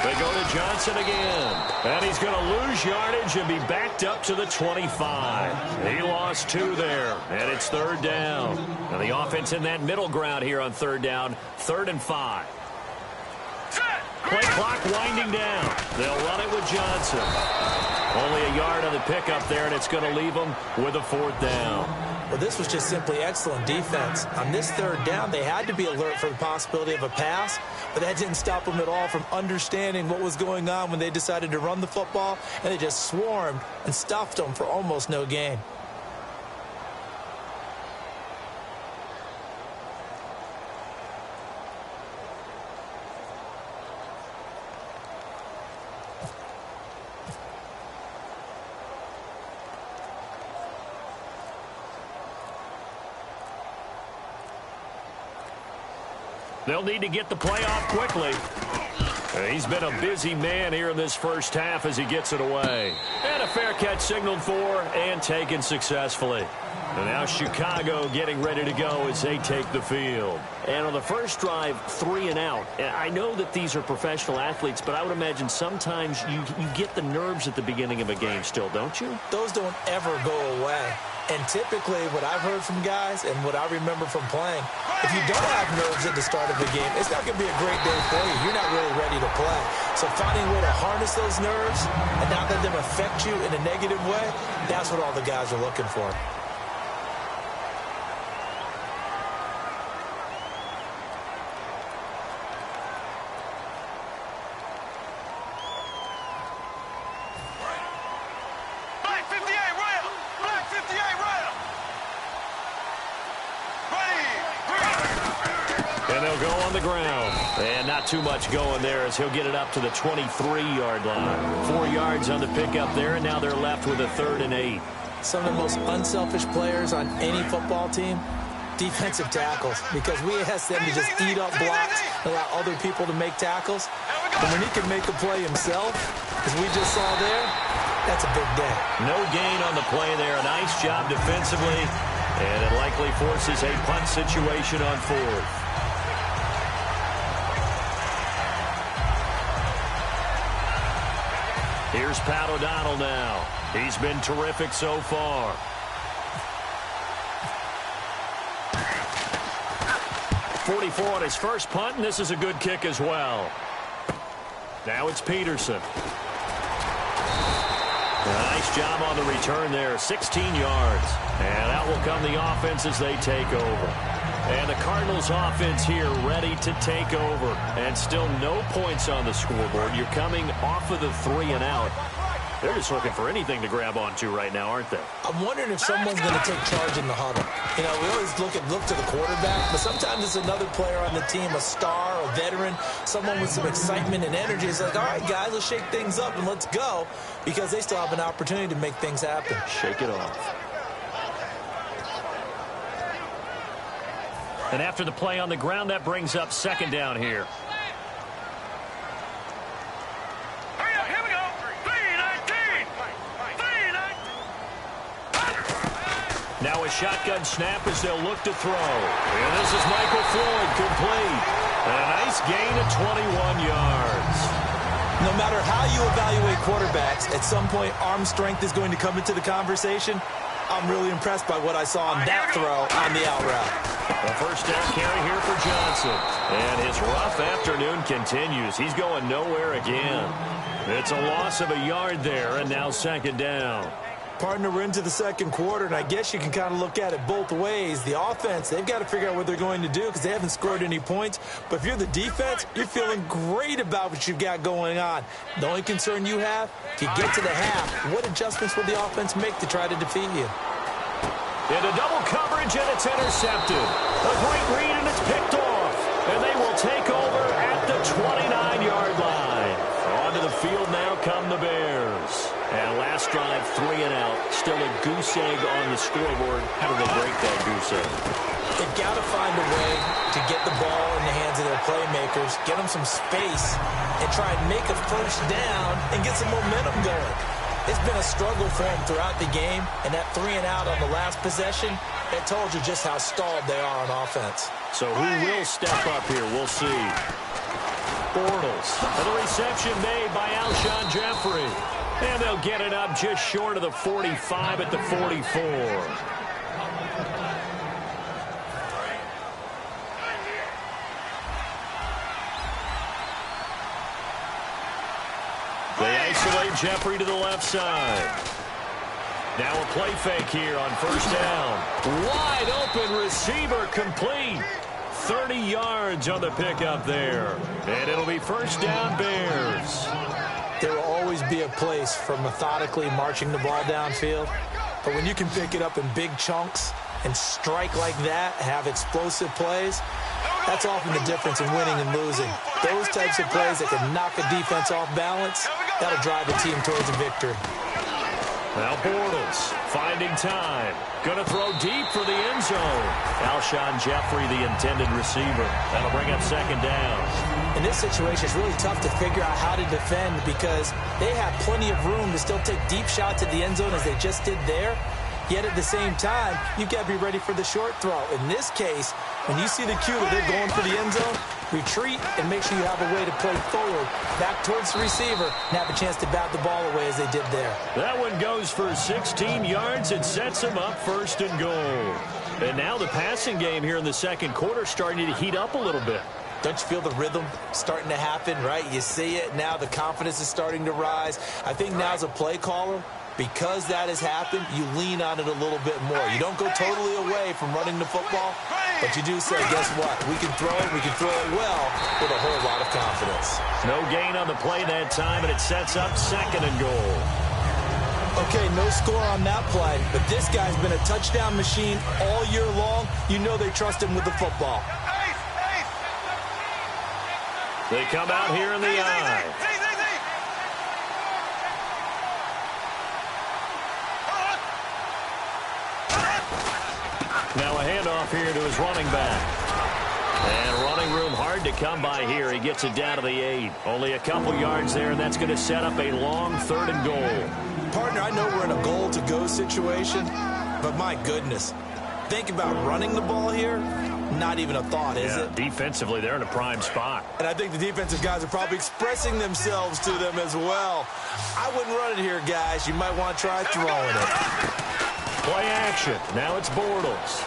Speaker 2: They go to Johnson again. And he's going to lose yardage and be backed up to the 25. He lost 2 there. And it's 3rd down. And the offense in that middle ground here on 3rd down. 3rd and 5. Play clock winding down. They'll run it with Johnson. Only a yard on the pickup there, and it's going to leave them with a 4th down.
Speaker 3: Well, this was just simply excellent defense. On this 3rd down, they had to be alert for the possibility of a pass, but that didn't stop them at all from understanding what was going on when they decided to run the football, and they just swarmed and stuffed them for almost no gain.
Speaker 2: They'll need to get the play off quickly. He's been a busy man here in this first half as he gets it away. And a fair catch signaled for and taken successfully. And now Chicago getting ready to go as they take the field. And on the first drive, 3 and out. And I know that these are professional athletes, but I would imagine sometimes you get the nerves at the beginning of a game still, don't you?
Speaker 3: Those don't ever go away. And typically what I've heard from guys and what I remember from playing, if you don't have nerves at the start of the game, it's not going to be a great day for you. You're not really ready to play. So finding a way to harness those nerves and not let them affect you in a negative way, that's what all the guys are looking for.
Speaker 2: And they'll go on the ground. And not too much going there as he'll get it up to the 23-yard line. 4 yards on the pickup there, and now they're left with a 3rd and 8.
Speaker 3: Some of the most unselfish players on any football team, defensive tackles, because we ask them to just eat up blocks, allow other people to make tackles. And when he can make a play himself, as we just saw there, that's a big day.
Speaker 2: No gain on the play there. A nice job defensively, and it likely forces a punt situation on 4th. Here's Pat O'Donnell now. He's been terrific so far. .44 on his first punt, and this is a good kick as well. Now it's Peterson. A nice job on the return there, 16 yards. And out will come the offense as they take over. And the Cardinals offense here ready to take over. And still no points on the scoreboard. You're coming off of the 3 and out. They're just looking for anything to grab onto right now, aren't they?
Speaker 3: I'm wondering if someone's going to take charge in the huddle. You know, we always look to the quarterback, but sometimes it's another player on the team, a star, a veteran, someone with some excitement and energy. It's like, all right, guys, let's shake things up and let's go, because they still have an opportunity to make things happen.
Speaker 2: Shake it off. And after the play on the ground, that brings up 2nd down here. Now a shotgun snap as they'll look to throw. And this is Michael Floyd, complete. And a nice gain of 21 yards.
Speaker 3: No matter how you evaluate quarterbacks, at some point arm strength is going to come into the conversation. I'm really impressed by what I saw on that throw on the out route.
Speaker 2: A first down carry here for Johnson. And his rough afternoon continues. He's going nowhere again. It's a loss of a yard there, and now 2nd down.
Speaker 3: Partner, we're into the 2nd quarter, and I guess you can kind of look at it both ways. The offense, they've got to figure out what they're going to do because they haven't scored any points. But if you're the defense, you're feeling great about what you've got going on. The only concern you have, if you get to the half, what adjustments will the offense make to try to defeat you?
Speaker 2: Into double coverage, and it's intercepted. A great read, and it's picked off. And they will take over at the 29-yard line. Onto the field now come the Bears. And last drive, 3 and out. Still a goose egg on the scoreboard. How do they break that goose egg?
Speaker 3: They've got to find a way to get the ball in the hands of their playmakers, get them some space, and try and make a first down and get some momentum going. It's been a struggle for them throughout the game, and that 3 and out on the last possession, that told you just how stalled they are on offense.
Speaker 2: So who will step up here? We'll see. Bortles. And the reception made by Alshon Jeffrey. And they'll get it up just short of the 45 at the 44. They isolate Jeffrey to the left side. Now a play fake here on first down. Wide open receiver, complete. 30 yards on the pickup there. And it'll be first down Bears.
Speaker 3: There will always be a place for methodically marching the ball downfield. But when you can pick it up in big chunks and strike like that, have explosive plays, that's often the difference in winning and losing. Those types of plays that can knock a defense off balance, that'll drive a team towards a victory.
Speaker 2: Now Bortles finding time. Going to throw deep for the end zone. Alshon Jeffrey, the intended receiver. That'll bring up second down.
Speaker 3: In this situation, it's really tough to figure out how to defend because they have plenty of room to still take deep shots at the end zone as they just did there. Yet at the same time, you've got to be ready for the short throw. In this case, when you see the cue that they're going for the end zone, retreat and make sure you have a way to play forward, back towards the receiver, and have a chance to bat the ball away as they did there.
Speaker 2: That one goes for 16 yards and sets them up first and goal. And now the passing game here in the second quarter starting to heat up a little bit.
Speaker 3: Don't you feel the rhythm starting to happen, right? You see it now. The confidence is starting to rise. I think now as a play caller, because that has happened, you lean on it a little bit more. You don't go totally away from running the football, but you do say, guess what? We can throw it well with a whole lot of confidence.
Speaker 2: No gain on the play that time, and it sets up second and goal.
Speaker 3: Okay, no score on that play, but this guy's been a touchdown machine all year long. You know they trust him with the football.
Speaker 2: They come out here in the eye. Now a handoff here to his running back. And running room hard to come by here. He gets it down to the 8. Only a couple yards there, and that's going to set up a long third and goal.
Speaker 3: Partner, I know we're in a goal-to-go situation, but my goodness. Think about running the ball here. Not even a thought, is it?
Speaker 2: Defensively, they're in a prime spot.
Speaker 3: And I think the defensive guys are probably expressing themselves to them as well. I wouldn't run it here, guys. You might want to try throwing it.
Speaker 2: Play action. Now it's Bortles.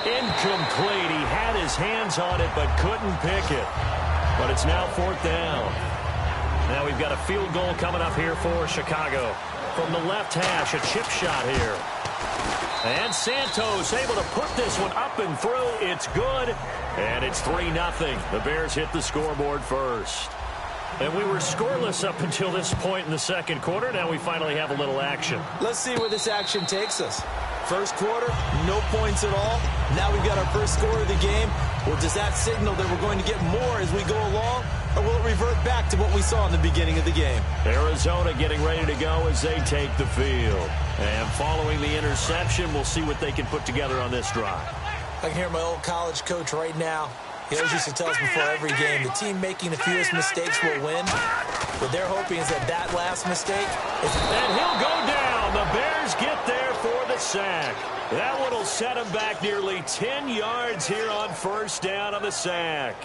Speaker 2: Incomplete. He had his hands on it but couldn't pick it. But it's now fourth down. Now we've got a field goal coming up here for Chicago. From the left hash, a chip shot here. And Santos able to put this one up and through. It's good. And it's 3-0. The Bears hit the scoreboard first. And we were scoreless up until this point in the second quarter. Now we finally have a little action.
Speaker 3: Let's see where this action takes us. First quarter, no points at all. Now we've got our first score of the game. Well, does that signal that we're going to get more as we go along? Or will it revert back to what we saw in the beginning of the game?
Speaker 2: Arizona getting ready to go as they take the field. And following the interception, we'll see what they can put together on this drive.
Speaker 3: I can hear my old college coach right now. He always used to tell us before every game, the team making the fewest mistakes will win. What they're hoping is that last mistake is...
Speaker 2: And he'll go down. The Bears get there for the sack. That one will set him back nearly 10 yards here on first down on the sack.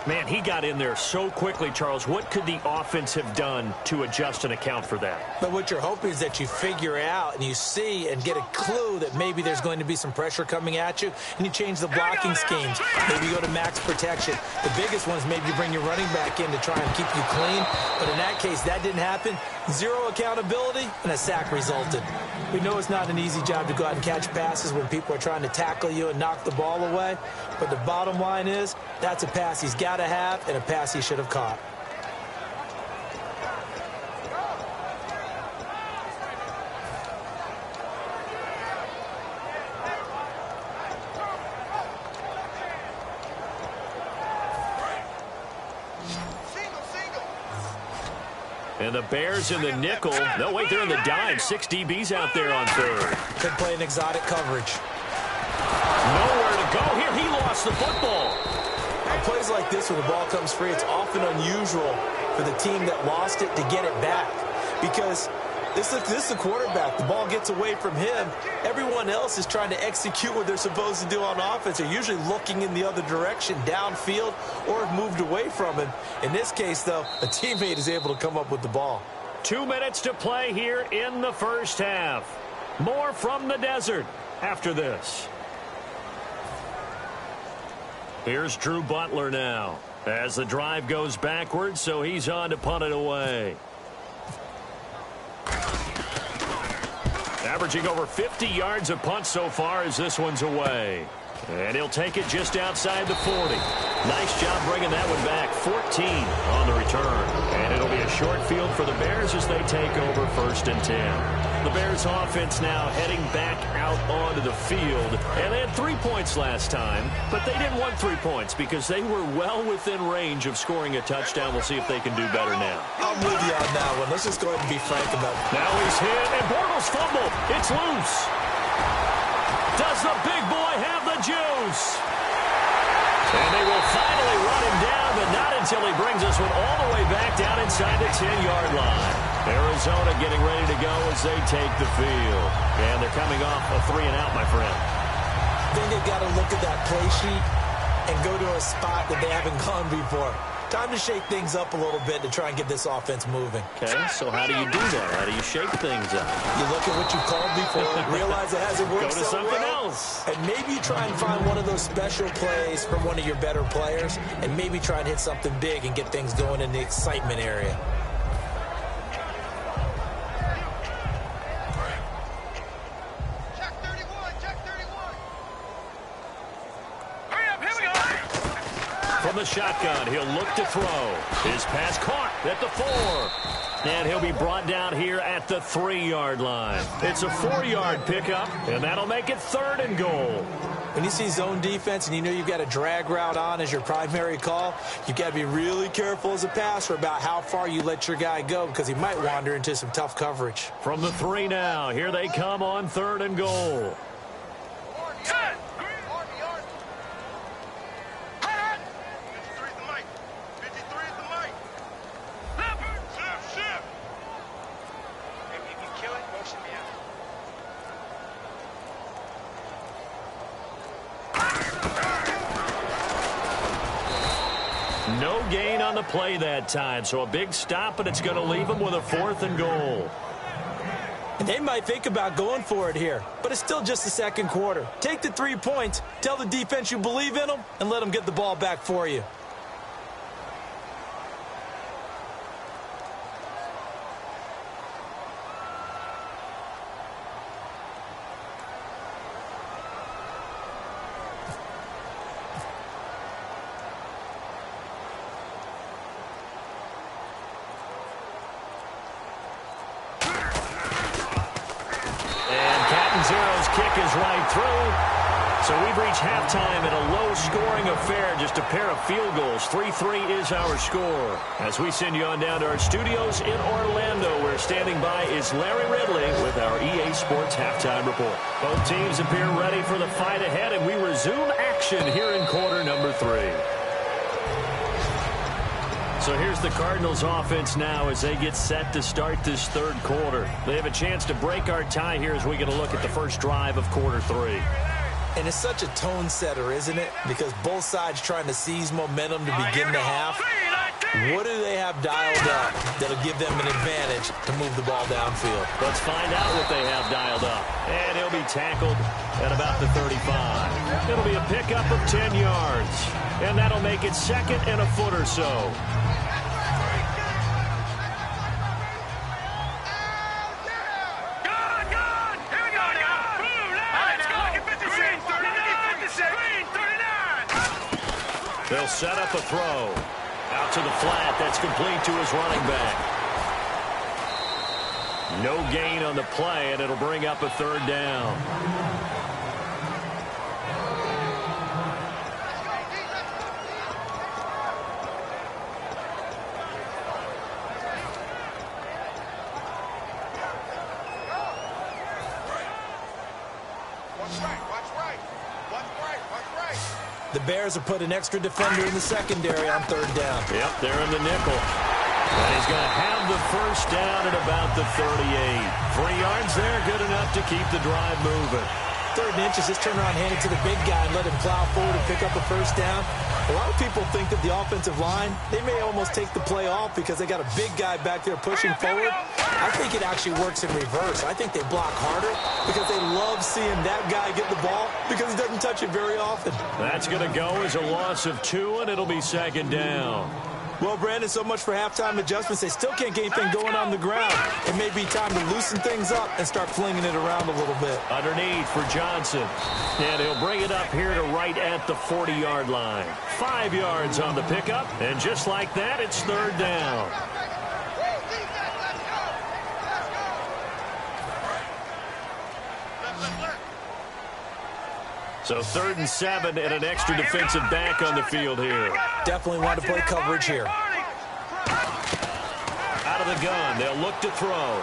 Speaker 2: Man, he got in there so quickly, Charles. What could the offense have done to adjust and account for that?
Speaker 3: But what you're hoping is that you figure out and you see and get a clue that maybe there's going to be some pressure coming at you, and you change the blocking schemes. Maybe you go to max protection. The biggest one is maybe you bring your running back in to try and keep you clean. But in that case, that didn't happen. Zero accountability, and a sack resulted. We know it's not an easy job to go out and catch passes when people are trying to tackle you and knock the ball away. But the bottom line is, that's a pass he's got to have and a pass he should have caught.
Speaker 2: And the Bears in the nickel. No, wait, they're in the dime. 6 DBs out there on third.
Speaker 3: Could play an exotic coverage.
Speaker 2: Nowhere to go here. He lost the football.
Speaker 3: On plays like this when the ball comes free, it's often unusual for the team that lost it to get it back. Because this is the quarterback. The ball gets away from him. Everyone else is trying to execute what they're supposed to do on offense. They're usually looking in the other direction, downfield, or have moved away from him. In this case, though, a teammate is able to come up with the ball.
Speaker 2: 2 minutes to play here in the first half. More from the desert after this. Here's Drew Butler now as the drive goes backwards, so he's on to punt it away. Averaging over 50 yards a punt so far as this one's away. And he'll take it just outside the 40. Nice job bringing that one back. 14 on the return. And it'll be a short field for the Bears as they take over 1st and 10. The Bears offense now heading back out onto the field. And they had 3 points last time, but they didn't want 3 points because they were well within range of scoring a touchdown. We'll see if they can do better now.
Speaker 3: I'm with you on that one. Let's just go ahead and be frank about it.
Speaker 2: Now he's hit, and Bortles fumbled. It's loose. Does the big boy have the juice? And they will finally run him down, but not until he brings this one all the way back down inside the 10-yard line. Arizona getting ready to go as they take the field. And they're coming off a 3-and-out, my friend.
Speaker 3: I think they've got to look at that play sheet and go to a spot that they haven't gone before. Time to shake things up a little bit to try and get this offense moving.
Speaker 2: Okay, so how do you do that? How do you shake things up?
Speaker 3: You look at what you called before, realize it hasn't worked
Speaker 2: so well. Go to something else.
Speaker 3: And maybe you try and find one of those special plays from one of your better players, and maybe try and hit something big and get things going in the excitement area.
Speaker 2: From the shotgun, he'll look to throw. His pass caught at the 4. And he'll be brought down here at the 3-yard line. It's a 4-yard pickup, and that'll make it 3rd and goal.
Speaker 3: When you see zone defense and you know you've got a drag route on as your primary call, you've got to be really careful as a passer about how far you let your guy go because he might wander into some tough coverage.
Speaker 2: From the 3 now, here they come on 3rd and goal. No gain on the play that time, so a big stop, but it's going to leave them with a 4th and goal.
Speaker 3: And they might think about going for it here, but it's still just the second quarter. Take the 3 points, tell the defense you believe in them, and let them get the ball back for you.
Speaker 2: Zero's kick is right through. So we've reached halftime in a low-scoring affair, just a pair of field goals. 3-3 is our score. As we send you on down to our studios in Orlando, where standing by is Larry Ridley with our EA Sports Halftime Report. Both teams appear ready for the fight ahead, and we resume action here in quarter number 3. So here's the Cardinals offense now as they get set to start this 3rd quarter. They have a chance to break our tie here as we get a look at the first drive of quarter 3.
Speaker 3: And it's such a tone setter, isn't it? Because both sides trying to seize momentum to begin the half. What do they have dialed up that'll give them an advantage to move the ball downfield?
Speaker 2: Let's find out what they have dialed up. And he'll be tackled at about the 35. It'll be a pickup of 10 yards. And that'll make it 2nd and a foot or so. They'll set up a throw. Out to the flat. That's complete to his running back. No gain on the play, and it'll bring up a 3rd down.
Speaker 3: The Bears have put an extra defender in the secondary on 3rd down.
Speaker 2: Yep, they're in the nickel. And he's going to have the first down at about the 38. 3 yards there, good enough to keep the drive moving.
Speaker 3: 3rd and inches, just turn around, hand it to the big guy, and let him plow forward and pick up a first down. A lot of people think that the offensive line, they may almost take the play off because they got a big guy back there pushing forward. I think it actually works in reverse. I think they block harder because they love seeing that guy get the ball because he doesn't touch it very often.
Speaker 2: That's going to go as a loss of 2, and it'll be 2nd down.
Speaker 3: Well, Brandon, so much for halftime adjustments. They still can't get anything going on the ground. It may be time to loosen things up and start flinging it around a little bit.
Speaker 2: Underneath for Johnson. And he'll bring it up here to right at the 40-yard line. 5 yards on the pickup, and just like that, it's 3rd down. So 3rd and 7 and an extra defensive back on the field here.
Speaker 3: Definitely want to play coverage here.
Speaker 2: Out of the gun, they'll look to throw.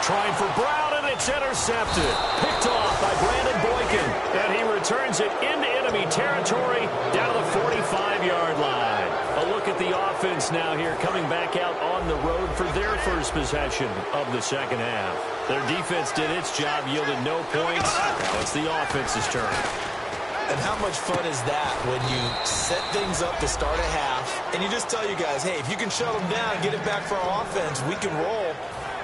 Speaker 2: Trying for Brown, and it's intercepted. Picked off by Brandon Boykin. And he returns it into enemy territory down to the 45-yard line. A look at the offense now here, coming back out on the road for their first possession of the second half. Their defense did its job, yielded no points. Now it's the offense's turn.
Speaker 3: And how much fun is that when you set things up to start a half, and you just tell you guys, hey, if you can shut them down, get it back for our offense, we can roll.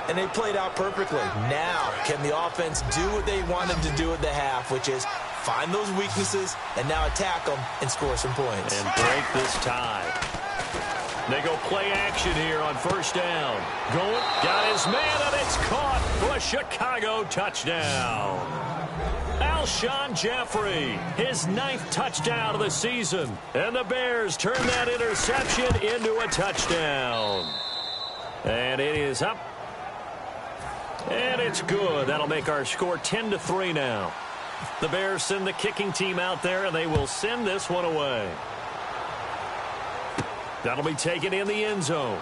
Speaker 3: And they played out perfectly. Now, can the offense do what they wanted to do at the half, which is find those weaknesses and now attack them and score some points.
Speaker 2: And break this tie. They go play action here on first down. Going, got his man, and it's caught for a Chicago touchdown. Alshon Jeffrey, his 9th touchdown of the season. And the Bears turn that interception into a touchdown. And it is up. And it's good. That'll make our score 10-3 now. The Bears send the kicking team out there, and they will send this one away. That'll be taken in the end zone.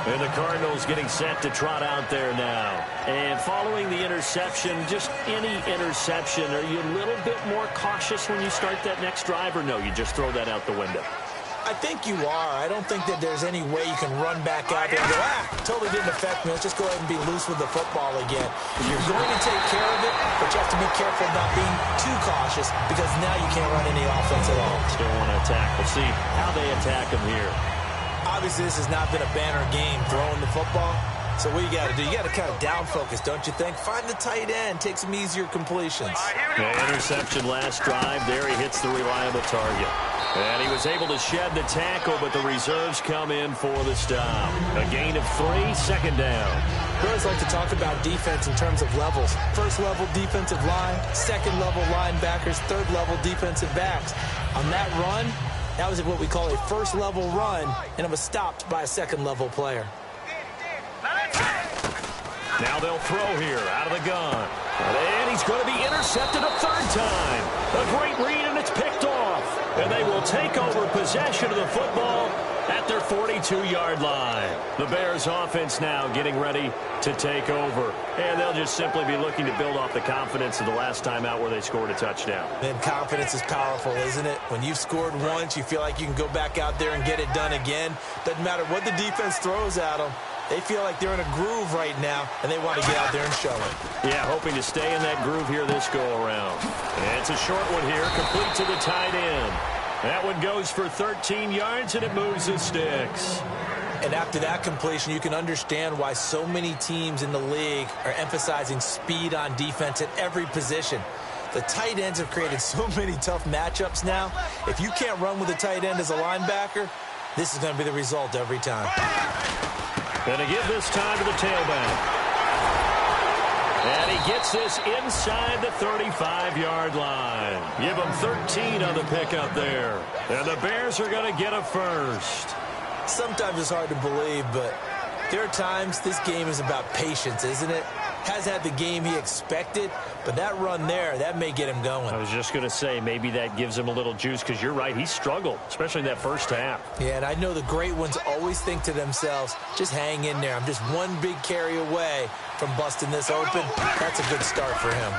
Speaker 2: And the Cardinals getting set to trot out there now. And following the interception, just any interception, are you a little bit more cautious when you start that next drive, or no, you just throw that out the window?
Speaker 3: I think you are. I don't think that there's any way you can run back out there and go, totally didn't affect me. Let's just go ahead and be loose with the football again. You're going to take care of it, but you have to be careful not being too cautious because now you can't run any offense at all.
Speaker 2: Still want to attack. We'll see how they attack them here.
Speaker 3: Obviously, this has not been a banner game throwing the football. So what you got to do, you got to kind of down focus, don't you think? Find the tight end, take some easier completions.
Speaker 2: Interception last drive. There he hits the reliable target. And he was able to shed the tackle, but the reserves come in for the stop. A gain of 3, 2nd down.
Speaker 3: We always like to talk about defense in terms of levels. First level defensive line, second level linebackers, third level defensive backs. On that run, that was what we call a first level run, and it was stopped by a second level player.
Speaker 2: Now they'll throw here out of the gun. And he's going to be intercepted a 3rd time. A great read, and it's picked off. And they will take over possession of the football at their 42-yard line. The Bears offense now getting ready to take over. And they'll just simply be looking to build off the confidence of the last time out where they scored a touchdown.
Speaker 3: And confidence is powerful, isn't it? When you've scored once, you feel like you can go back out there and get it done again. Doesn't matter what the defense throws at them. They feel like they're in a groove right now, and they want to get out there and show it.
Speaker 2: Yeah, hoping to stay in that groove here this go-around. And it's a short one here, complete to the tight end. That one goes for 13 yards, and it moves the sticks.
Speaker 3: And after that completion, you can understand why so many teams in the league are emphasizing speed on defense at every position. The tight ends have created so many tough matchups now. If you can't run with a tight end as a linebacker, this is going to be the result every time.
Speaker 2: And to give this time to the tailback. And he gets this inside the 35-yard line. Give him 13 on the pickup there. And the Bears are going to get a first.
Speaker 3: Sometimes it's hard to believe, but there are times this game is about patience, isn't it? Has had the game he expected, but that run there, that may get him going.
Speaker 2: I was just going to say, maybe that gives him a little juice, because you're right, he struggled, especially in that first half.
Speaker 3: Yeah, and I know the great ones always think to themselves, just hang in there. I'm just one big carry away from busting this open. That's a good start for him.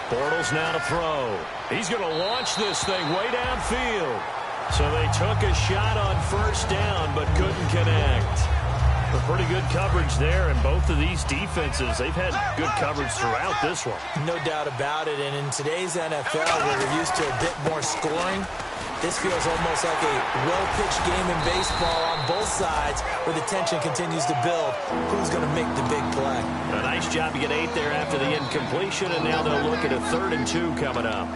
Speaker 2: Bortles now to throw. He's going to launch this thing way downfield. So they took a shot on first down, but couldn't connect. A pretty good coverage there, and both of these defenses, they've had good coverage throughout this one.
Speaker 3: No doubt about it, and in today's NFL, where we're used to a bit more scoring, this feels almost like a well-pitched game in baseball on both sides, where the tension continues to build. Who's going to make the big play?
Speaker 2: A nice job to get 8 there after the incompletion, and now they'll look at a 3rd and 2 coming up.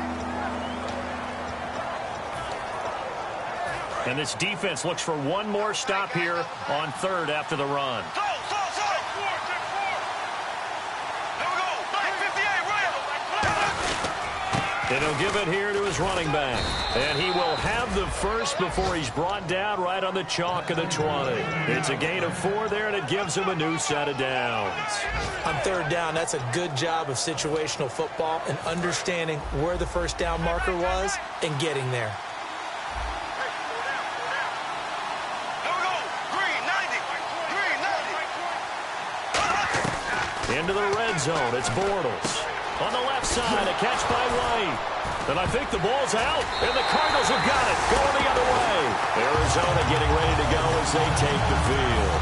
Speaker 2: And this defense looks for one more stop here on 3rd after the run. And he'll give it here to his running back. And he will have the first before he's brought down right on the chalk of the 20. It's a gain of 4 there, and it gives him a new set of downs.
Speaker 3: On third down, that's a good job of situational football and understanding where the first down marker was and getting there.
Speaker 2: Into the red zone, it's Bortles. On the left side, a catch by White. And I think the ball's out, and the Cardinals have got it, going the other way. Arizona getting ready to go as they take the field.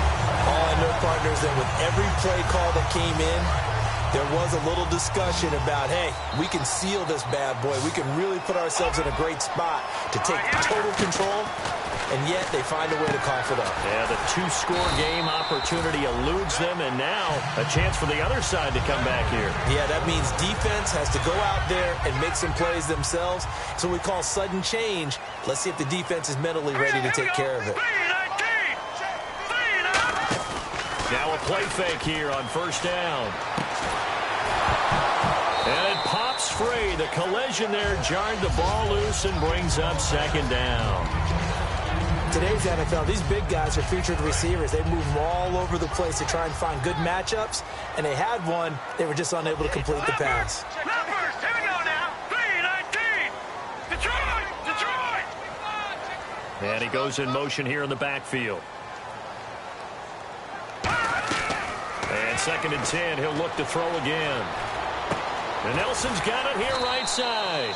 Speaker 3: All I know, partners, that with every play call that came in, there was a little discussion about, hey, we can seal this bad boy. We can really put ourselves in a great spot to take total control, and yet they find a way to cough it up.
Speaker 2: Yeah, the 2-score game opportunity eludes them, and now a chance for the other side to come back here.
Speaker 3: Yeah, that means defense has to go out there and make some plays themselves. So we call sudden change. Let's see if the defense is mentally ready to take care of it.
Speaker 2: Now a play fake here on first down. And it pops free. The collision there jarred the ball loose and brings up second down.
Speaker 3: Today's NFL, these big guys are featured receivers. They move all over the place to try and find good matchups, and they had one. They were just unable to complete the pass.
Speaker 10: Numbers, here we go now. 3-19. Detroit.
Speaker 2: And he goes in motion here in the backfield. And 2nd and 10, he'll look to throw again. And Nelson's got it here right side.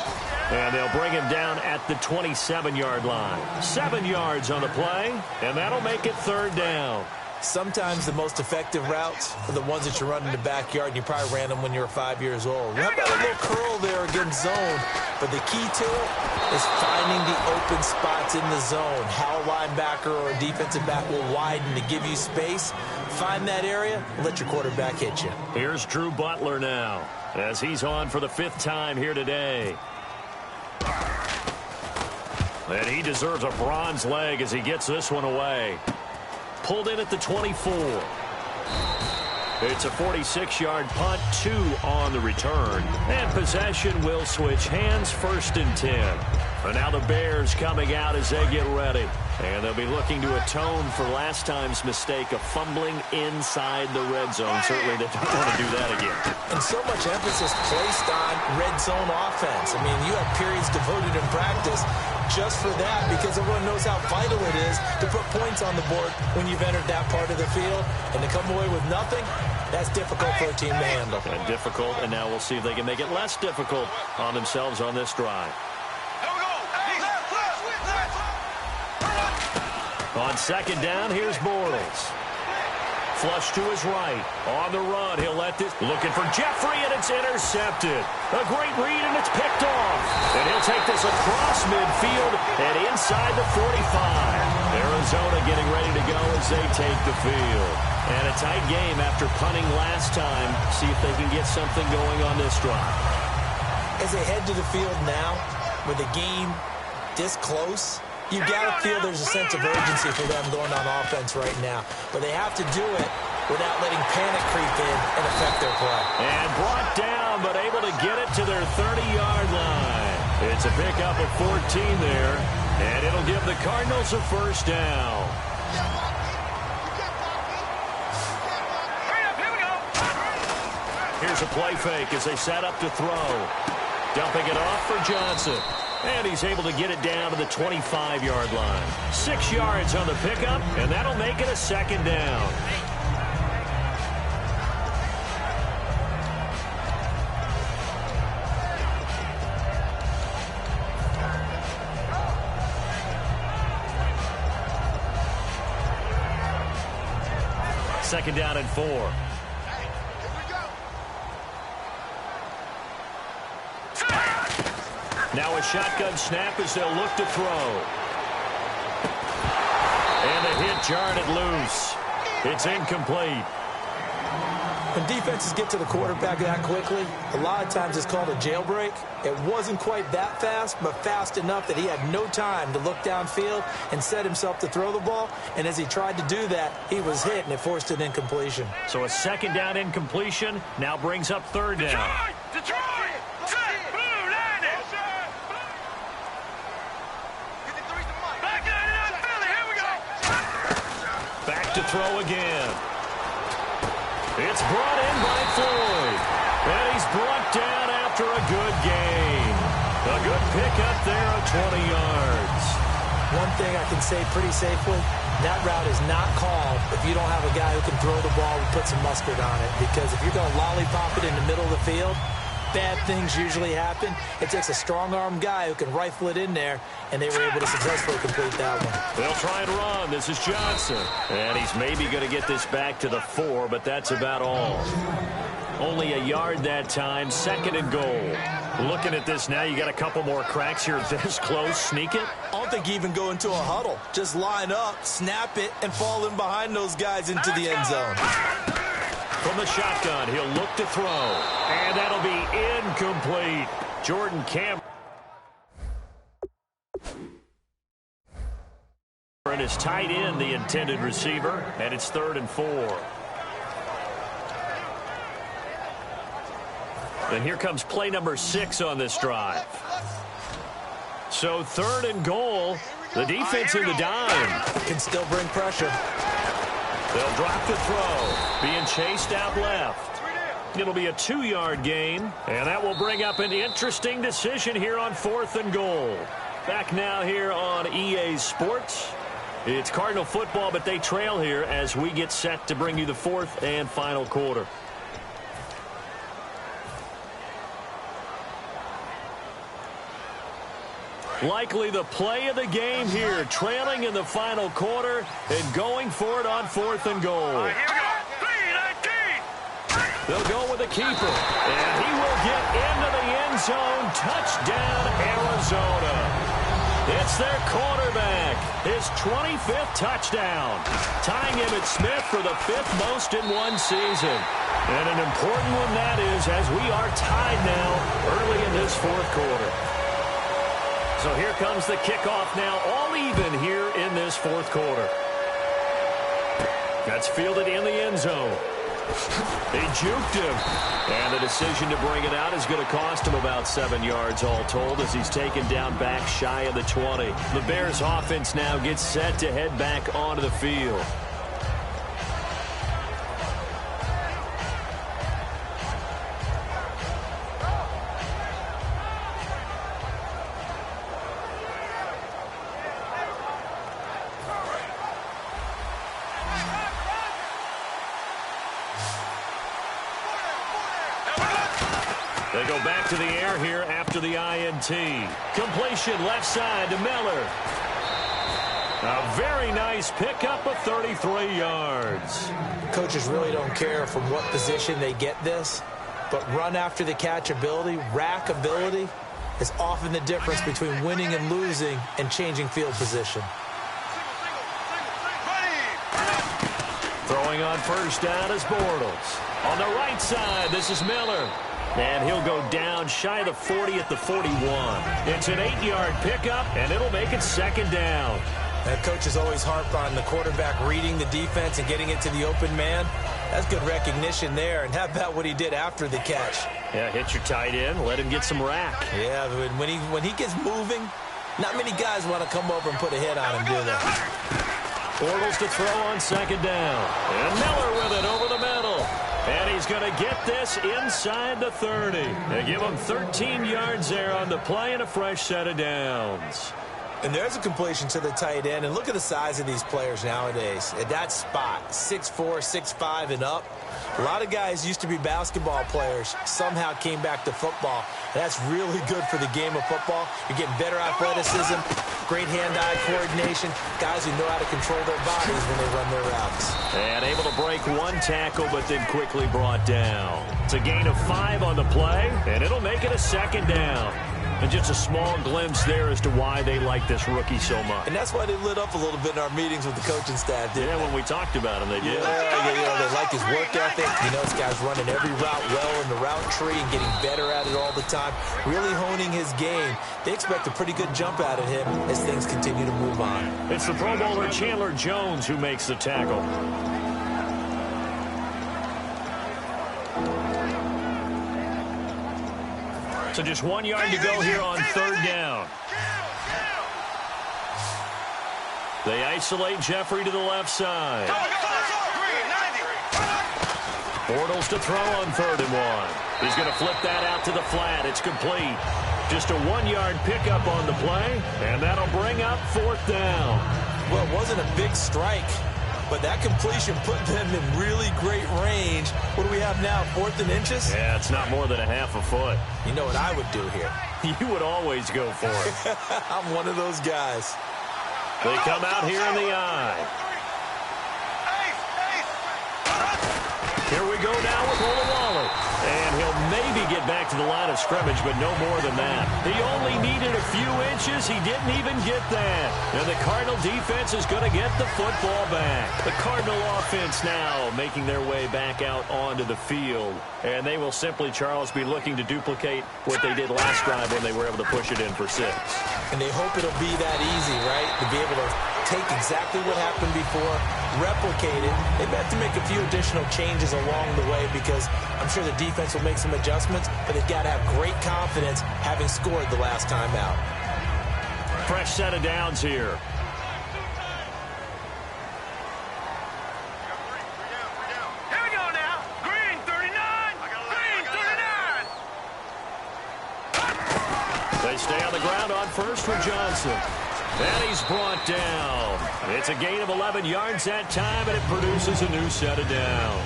Speaker 2: And they'll bring him down at the 27-yard line. 7 yards on the play, and that'll make it third down.
Speaker 3: Sometimes the most effective routes are the ones that you run in the backyard, and you probably ran them when you were 5 years old. How about a little curl there against zone? But the key to it is finding the open spots in the zone. How a linebacker or a defensive back will widen to give you space. Find that area and let your quarterback hit you.
Speaker 2: Here's Drew Butler now as he's on for the 5th time here today. And he deserves a bronze leg as he gets this one away. Pulled in at the 24. It's a 46-yard punt, 2 on the return. And possession will switch hands, 1st and 10. And now the Bears coming out as they get ready. And they'll be looking to atone for last time's mistake of fumbling inside the red zone. Certainly they don't want to do that again.
Speaker 3: And so much emphasis placed on red zone offense. I mean, you have periods devoted in practice just for that because everyone knows how vital it is to put points on the board when you've entered that part of the field. And to come away with nothing, that's difficult for a team to handle.
Speaker 2: And difficult, and now we'll see if they can make it less difficult on themselves on this drive. On 2nd down, here's Bortles. Flush to his right. On the run, he'll let this. Looking for Jeffrey, and it's intercepted. A great read, and it's picked off. And he'll take this across midfield and inside the 45. Arizona getting ready to go as they take the field. And a tight game after punting last time. See if they can get something going on this drive.
Speaker 3: As they head to the field now, with the game this close, you've got to feel there's a sense of urgency for them going on offense right now. But they have to do it without letting panic creep in and affect their play.
Speaker 2: And brought down, but able to get it to their 30-yard line. It's a pickup of 14 there, and it'll give the Cardinals a first down. Here's a play fake as they set up to throw. Dumping it off for Johnson. And he's able to get it down to the 25-yard line. 6 yards on the pickup, and that'll make it a 2nd down. Second down and 4. Now a shotgun snap as they'll look to throw. And the hit jarred it loose. It's incomplete.
Speaker 3: When defenses get to the quarterback that quickly, a lot of times it's called a jailbreak. It wasn't quite that fast, but fast enough that he had no time to look downfield and set himself to throw the ball. And as he tried to do that, he was hit, and it forced an incompletion.
Speaker 2: So a 2nd down incompletion now brings up 3rd down.
Speaker 10: Detroit! Set! Blue landing!
Speaker 2: to throw again. It's brought in by Floyd. And he's brought down after a good gain. A good pickup there of 20 yards.
Speaker 3: One thing I can say pretty safely, that route is not called if you don't have a guy who can throw the ball and put some mustard on it. Because if you're going to lollipop it in the middle of the field, bad things usually happen. It takes a strong-armed guy who can rifle it in there, and they were able to successfully complete that one.
Speaker 2: They'll try and run. This is Johnson. And he's maybe going to get this back to the 4, but that's about all. Only a yard that time, 2nd and goal. Looking at this now, you got a couple more cracks here this close. Sneak it?
Speaker 3: I don't think you even go into a huddle. Just line up, snap it, and fall in behind those guys into the end zone.
Speaker 2: From the shotgun, he'll look to throw. And that'll be incomplete. Jordan Cameron is tight end, the intended receiver, and it's 3rd and 4. And here comes play number 6 on this drive. So 3rd and goal. The defense in the dime.
Speaker 3: Can still bring pressure.
Speaker 2: They'll drop the throw. Being chased out left. It'll be a 2-yard gain. And that will bring up an interesting decision here on 4th and goal. Back now here on EA Sports. It's Cardinal football, but they trail here as we get set to bring you the 4th and final quarter. Likely the play of the game here, trailing in the final quarter and going for it on 4th and goal.
Speaker 10: Here we go. 3-19.
Speaker 2: They'll go with the keeper, and he will get into the end zone. Touchdown, Arizona. It's their quarterback, his 25th touchdown, tying Emmitt Smith for the 5th most in one season. And an important one that is, as we are tied now early in this 4th quarter. So here comes the kickoff now, all even here in this 4th quarter. That's fielded in the end zone. They juked him. And the decision to bring it out is going to cost him about 7 yards all told as he's taken down back shy of the 20. The Bears offense now gets set to head back onto the field. They go back to the air here after the INT. Completion left side to Miller. A very nice pickup of 33 yards.
Speaker 3: Coaches really don't care from what position they get this, but run after the catch ability, rack ability, is often the difference between winning and losing and changing field position.
Speaker 2: Throwing on first down is Bortles. On the right side, this is Miller. And he'll go down shy of the 40 at the 41. It's an 8-yard pickup, and it'll make it 2nd down.
Speaker 3: That coach is always harped on the quarterback reading the defense and getting it to the open man. That's good recognition there. And how about what he did after the catch?
Speaker 2: Yeah, hit your tight end, let him get some rack.
Speaker 3: Yeah, when he gets moving, not many guys want to come over and put a hit on him, do they?
Speaker 2: Bortles to throw on 2nd down. And Miller with it over the middle. And he's going to get this inside the 30. They give him 13 yards there on the play and a fresh set of downs.
Speaker 3: And there's a completion to the tight end. And look at the size of these players nowadays. At that spot, 6'4", 6'5", and up. A lot of guys used to be basketball players, somehow came back to football. And that's really good for the game of football. You're getting better athleticism, great hand-eye coordination, guys who know how to control their bodies when they run their routes.
Speaker 2: And able to break one tackle, but then quickly brought down. It's a gain of 5 on the play, and it'll make it a 2nd down. And just a small glimpse there as to why they like this rookie so much.
Speaker 3: And that's why they lit up a little bit in our meetings with the coaching staff, didn't they?
Speaker 2: When we talked about him, they did.
Speaker 3: Yeah, they like his work ethic. You know, this guy's running every route well in the route tree and getting better at it all the time, really honing his game. They expect a pretty good jump out of him as things continue to move on.
Speaker 2: It's the Pro Bowler Chandler Jones who makes the tackle. So just 1 yard to go here on 3rd down. They isolate Jeffrey to the left side. Bortles to throw on 3rd and 1. He's going to flip that out to the flat. It's complete. Just a 1-yard pickup on the play, and that'll bring up 4th down.
Speaker 3: Well, it wasn't a big strike, but that completion put them in really great range. What do we have now, 4th and inches?
Speaker 2: Yeah, it's not more than a half a foot.
Speaker 3: You know what I would do here?
Speaker 2: You would always go for it.
Speaker 3: I'm one of those guys.
Speaker 2: They come out here in the eye. Here we go now with Olawale. And he'll maybe get back to the line of scrimmage, but no more than that. He only needed a few inches. He didn't even get that. And the Cardinal defense is going to get the football back. The Cardinal offense now making their way back out onto the field. And they will simply, Charles, be looking to duplicate what they did last drive when they were able to push it in for 6.
Speaker 3: And they hope it'll be that easy, right? To be able to take exactly what happened before, replicate it. They've had to make a few additional changes along the way because I'm sure the defense will make some adjustments, but they've got to have great confidence having scored the last time out.
Speaker 2: Fresh set of downs here.
Speaker 10: Here we go now. Green 39. Green 39.
Speaker 2: They stay on the ground on 1st for Johnson. And he's brought down. It's a gain of 11 yards that time, and it produces a new set of downs.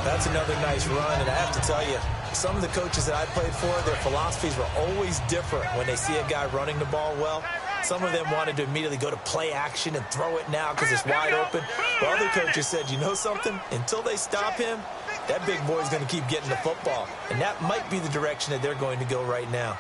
Speaker 3: That's another nice run, and I have to tell you, some of the coaches that I played for, their philosophies were always different when they see a guy running the ball well. Some of them wanted to immediately go to play action and throw it now because it's wide open. While other coaches said, you know something? Until they stop him, that big boy's going to keep getting the football. And that might be the direction that they're going to go right now.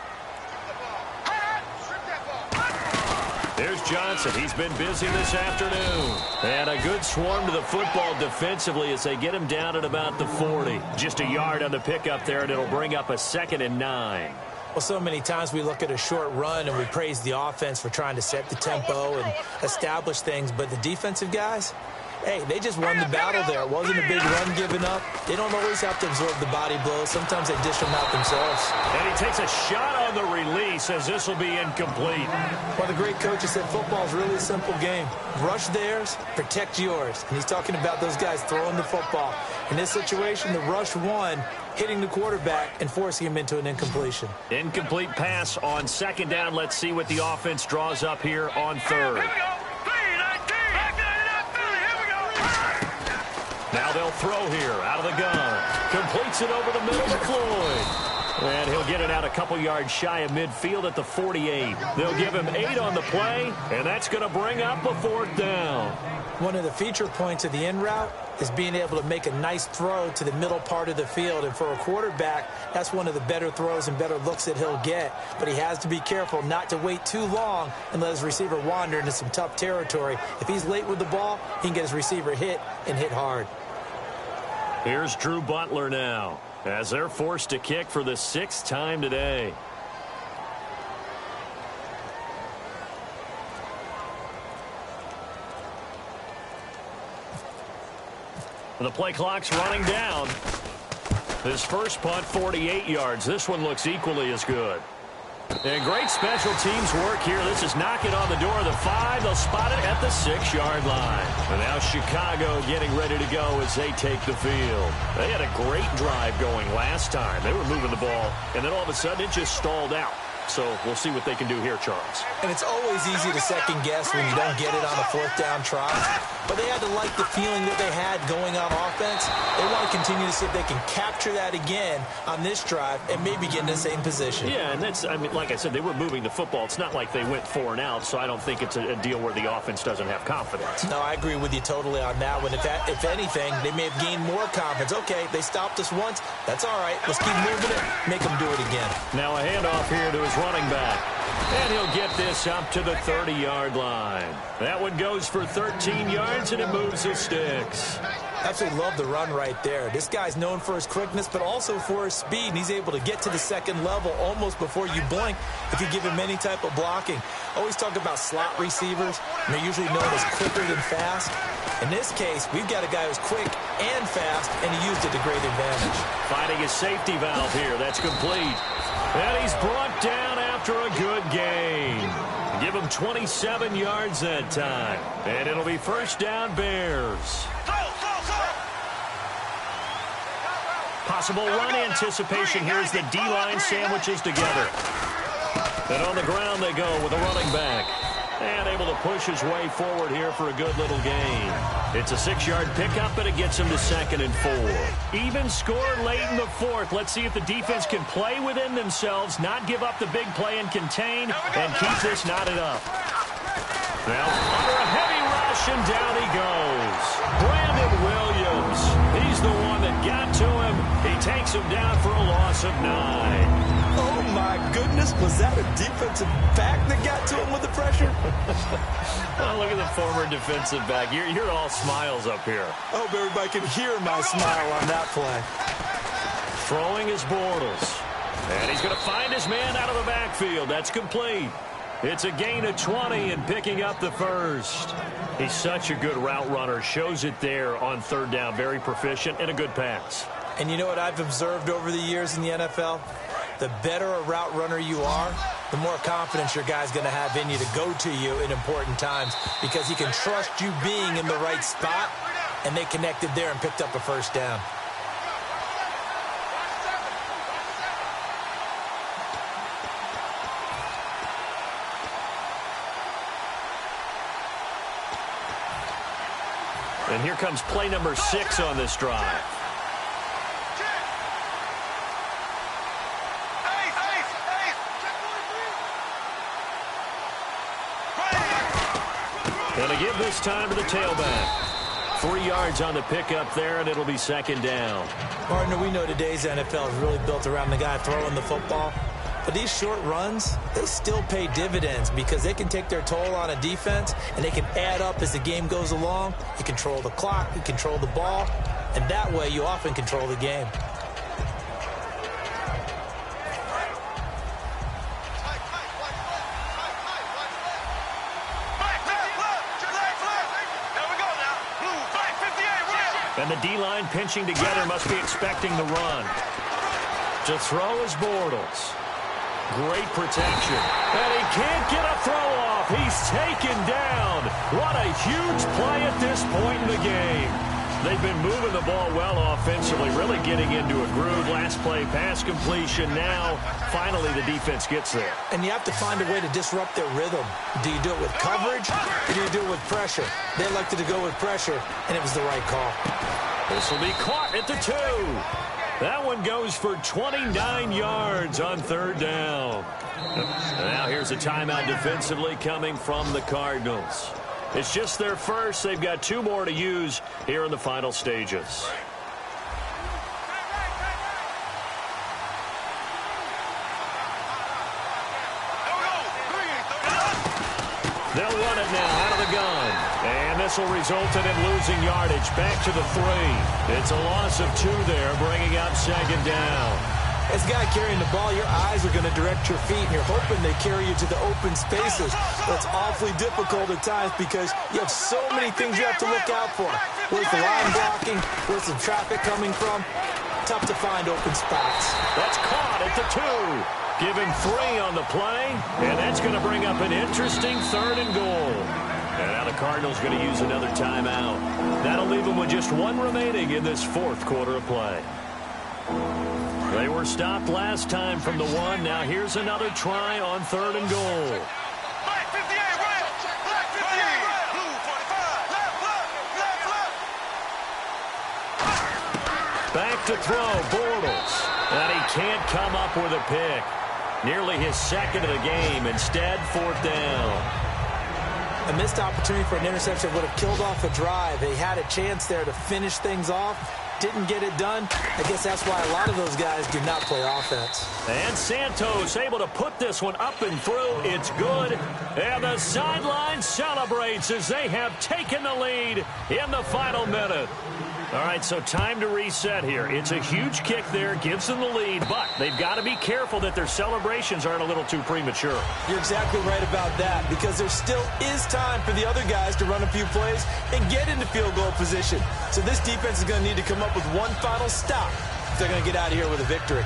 Speaker 2: There's Johnson. He's been busy this afternoon. And a good swarm to the football defensively as they get him down at about the 40. Just a yard on the pickup there, and it'll bring up a 2nd and 9.
Speaker 3: Well, so many times we look at a short run and we praise the offense for trying to set the tempo and establish things, but the defensive guys, hey, they just won the battle there. It wasn't a big run given up. They don't always have to absorb the body blows. Sometimes they dish them out themselves.
Speaker 2: And he takes a shot on the release as this will be incomplete.
Speaker 3: Well, the great coach has said football is really a simple game. Rush theirs, protect yours. And he's talking about those guys throwing the football. In this situation, the rush won, hitting the quarterback and forcing him into an incompletion.
Speaker 2: Incomplete pass on 2nd down. Let's see what the offense draws up here on 3rd. Now they'll throw here out of the gun. Completes it over the middle to Floyd. And he'll get it out a couple yards shy of midfield at the 48. They'll give him 8 on the play, and that's going to bring up a 4th down.
Speaker 3: One of the feature points of the in route is being able to make a nice throw to the middle part of the field. And for a quarterback, that's one of the better throws and better looks that he'll get. But he has to be careful not to wait too long and let his receiver wander into some tough territory. If he's late with the ball, he can get his receiver hit and hit hard.
Speaker 2: Here's Drew Butler now as they're forced to kick for the 6th time today. The play clock's running down. His first punt, 48 yards. This one looks equally as good. And great special teams work here. This is knocking on the door of the 5. They'll spot it at the 6-yard line. And now Chicago getting ready to go as they take the field. They had a great drive going last time. They were moving the ball, and then all of a sudden it just stalled out. So we'll see what they can do here, Charles.
Speaker 3: And it's always easy to second guess when you don't get it on a 4th down try. But they had to like the feeling that they had going on offense. They want to continue to see if they can capture that again on this drive and maybe get in the same position.
Speaker 2: Yeah, and that's, I mean, like I said, they were moving the football. It's not like they went 4 and out, so I don't think it's a deal where the offense doesn't have confidence.
Speaker 3: No, I agree with you totally on that one. If anything, they may have gained more confidence. Okay, they stopped us once. That's all right. Let's keep moving it. Make them do it again.
Speaker 2: Now a handoff here to his running back. And he'll get this up to the 30-yard line. That one goes for 13 yards, and it moves the sticks.
Speaker 3: Absolutely love the run right there. This guy's known for his quickness, but also for his speed, and he's able to get to the 2nd level almost before you blink if you give him any type of blocking. Always talk about slot receivers, and they're usually known as quicker than fast. In this case, we've got a guy who's quick and fast, and he used it to great advantage.
Speaker 2: Finding his safety valve here. That's complete. And he's brought down after a good gain. Give him 27 yards that time. And it'll be 1st down Bears. possible run anticipation here as the D-line sandwiches together. And on the ground they go with a running back. And able to push his way forward here for a good little gain. It's a 6-yard pickup, but it gets him to 2nd and 4. Even score late in the 4th. Let's see if the defense can play within themselves, not give up the big play and contain, and keep this knotted up. Now, under a heavy rush, and down he goes. Brandon Williams. He's the one that got to him. He takes him down for a loss of 9.
Speaker 3: Oh, my goodness. Was that a defensive back that got to him with the pressure?
Speaker 2: Oh, look at the former defensive back. You're all smiles up here.
Speaker 3: I hope everybody can hear my smile on that play.
Speaker 2: Throwing is Bortles. And he's going to find his man out of the backfield. That's complete. It's a gain of 20 and picking up the first. He's such a good route runner. Shows it there on 3rd down. Very proficient and a good pass.
Speaker 3: And you know what I've observed over the years in the NFL? The better a route runner you are, the more confidence your guy's going to have in you to go to you in important times because he can trust you being in the right spot, and they connected there and picked up a first down.
Speaker 2: And here comes play number 6 on this drive. And to give this time to the tailback. 3 yards on the pickup there, and it'll be 2nd down.
Speaker 3: Partner, we know today's NFL is really built around the guy throwing the football. But these short runs, they still pay dividends because they can take their toll on a defense, and they can add up as the game goes along. You control the clock, you control the ball, and that way you often control the game.
Speaker 2: And the D-line pinching together must be expecting the run. To throw is Bortles. Great protection. And he can't get a throw off. He's taken down. What a huge play at this point in the game. They've been moving the ball well offensively, really getting into a groove. Last play, pass completion. Now, finally, the defense gets there.
Speaker 3: And you have to find a way to disrupt their rhythm. Do you do it with coverage, or do you do it with pressure? They elected to go with pressure, and it was the right call.
Speaker 2: This will be caught at the 2. That one goes for 29 yards on 3rd down. Now here's a timeout defensively coming from the Cardinals. It's just their first. They've got 2 more to use here in the final stages. They'll run it now out of the gun. And this will result in him losing yardage back to the 3. It's a loss of 2 there, bringing up 2nd down.
Speaker 3: As a guy carrying the ball, your eyes are going to direct your feet, and you're hoping they carry you to the open spaces. That's awfully difficult at times because you have so many things you have to look out for. Where's the line blocking? Where's the traffic coming from? Tough to find open spots.
Speaker 2: That's caught at the 2. Give him 3 on the play, and that's going to bring up an interesting 3rd and goal. And now the Cardinals going to use another timeout. That'll leave them with just 1 remaining in this 4th quarter of play. They were stopped last time from the 1. Now here's another try on 3rd and goal. Back to throw, Bortles. And he can't come up with a pick. Nearly his 2nd of the game. Instead, 4th down.
Speaker 3: A missed opportunity for an interception would have killed off a drive. They had a chance there to finish things off. Didn't get it done. I guess that's why a lot of those guys do not play offense.
Speaker 2: And Santos able to put this one up and through. It's good. And the sideline celebrates as they have taken the lead in the final minute. All right, so time to reset here. It's a huge kick there, gives them the lead, but they've got to be careful that their celebrations aren't a little too premature.
Speaker 3: You're exactly right about that because there still is time for the other guys to run a few plays and get into field goal position. So this defense is going to need to come up with one final stop if they're going to get out of here with a victory.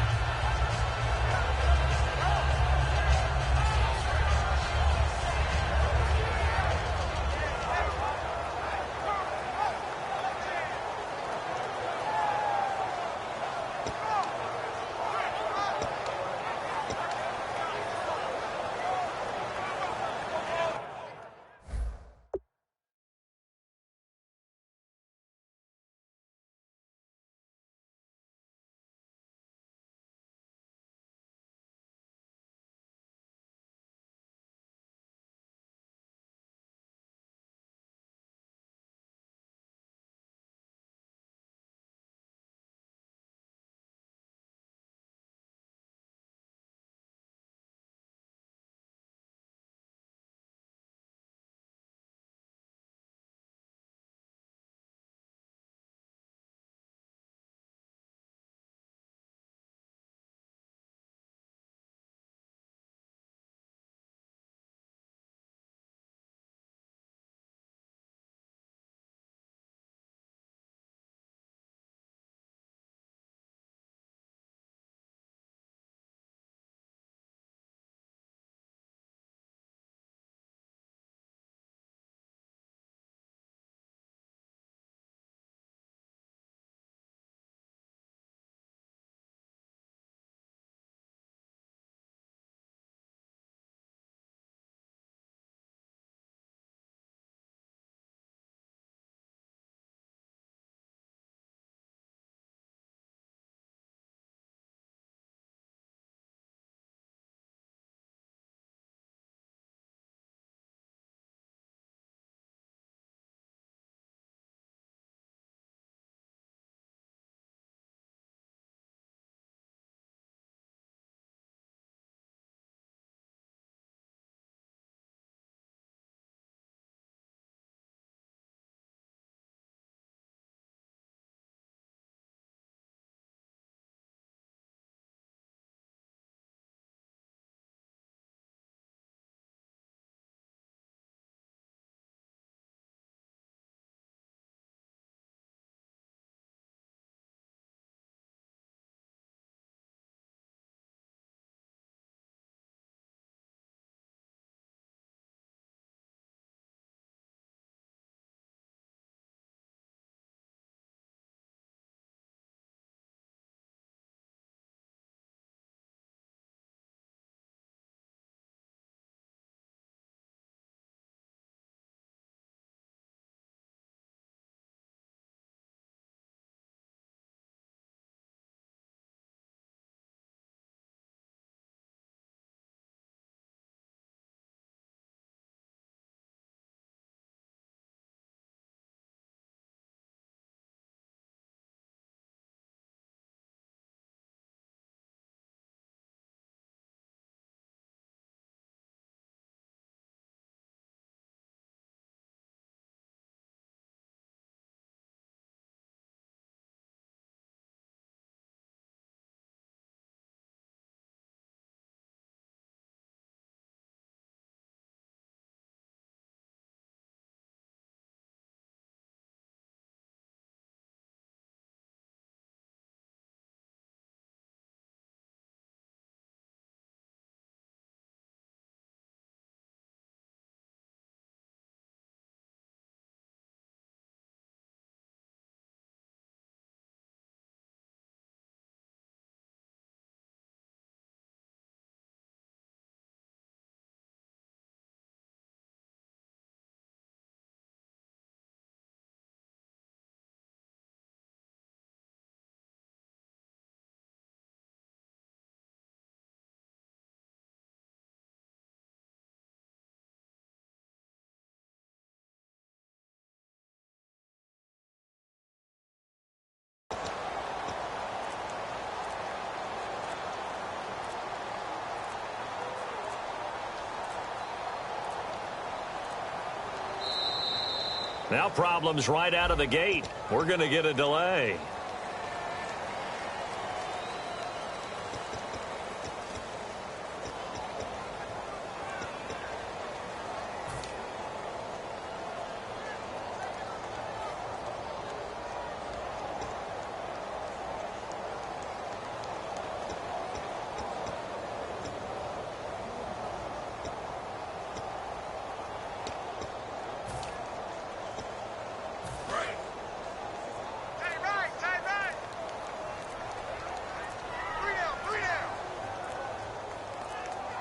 Speaker 2: Now problems right out of the gate. We're going to get a delay.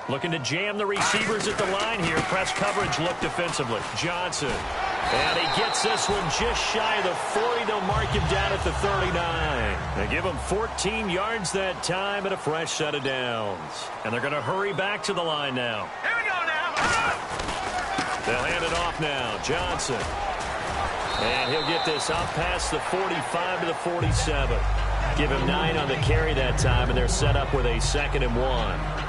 Speaker 2: Looking to jam the receivers at the line here. Press coverage look defensively. Johnson. And he gets this one just shy of the 40. They'll mark him down at the 39. They give him 14 yards that time and a fresh set of downs. And they're going to hurry back to the line now.
Speaker 10: Here we go now.
Speaker 2: They'll hand it off now. Johnson. And he'll get this up past the 45 to the 47. Give him 9 on the carry that time, and they're set up with a 2nd and 1.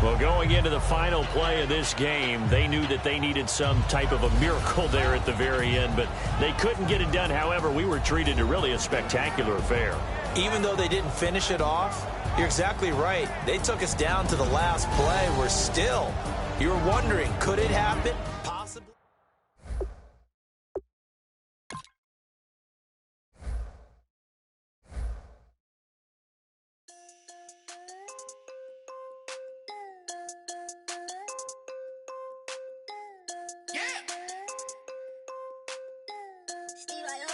Speaker 2: Well, going into the final play of this game, they knew that they needed some type of a miracle there at the very end, but they couldn't get it done. However, we were treated to really a spectacular affair.
Speaker 3: Even though they didn't finish it off, you're exactly right. They took us down to the last play. We're still, you're wondering, could it happen? Possibly.
Speaker 11: Steve Aoki.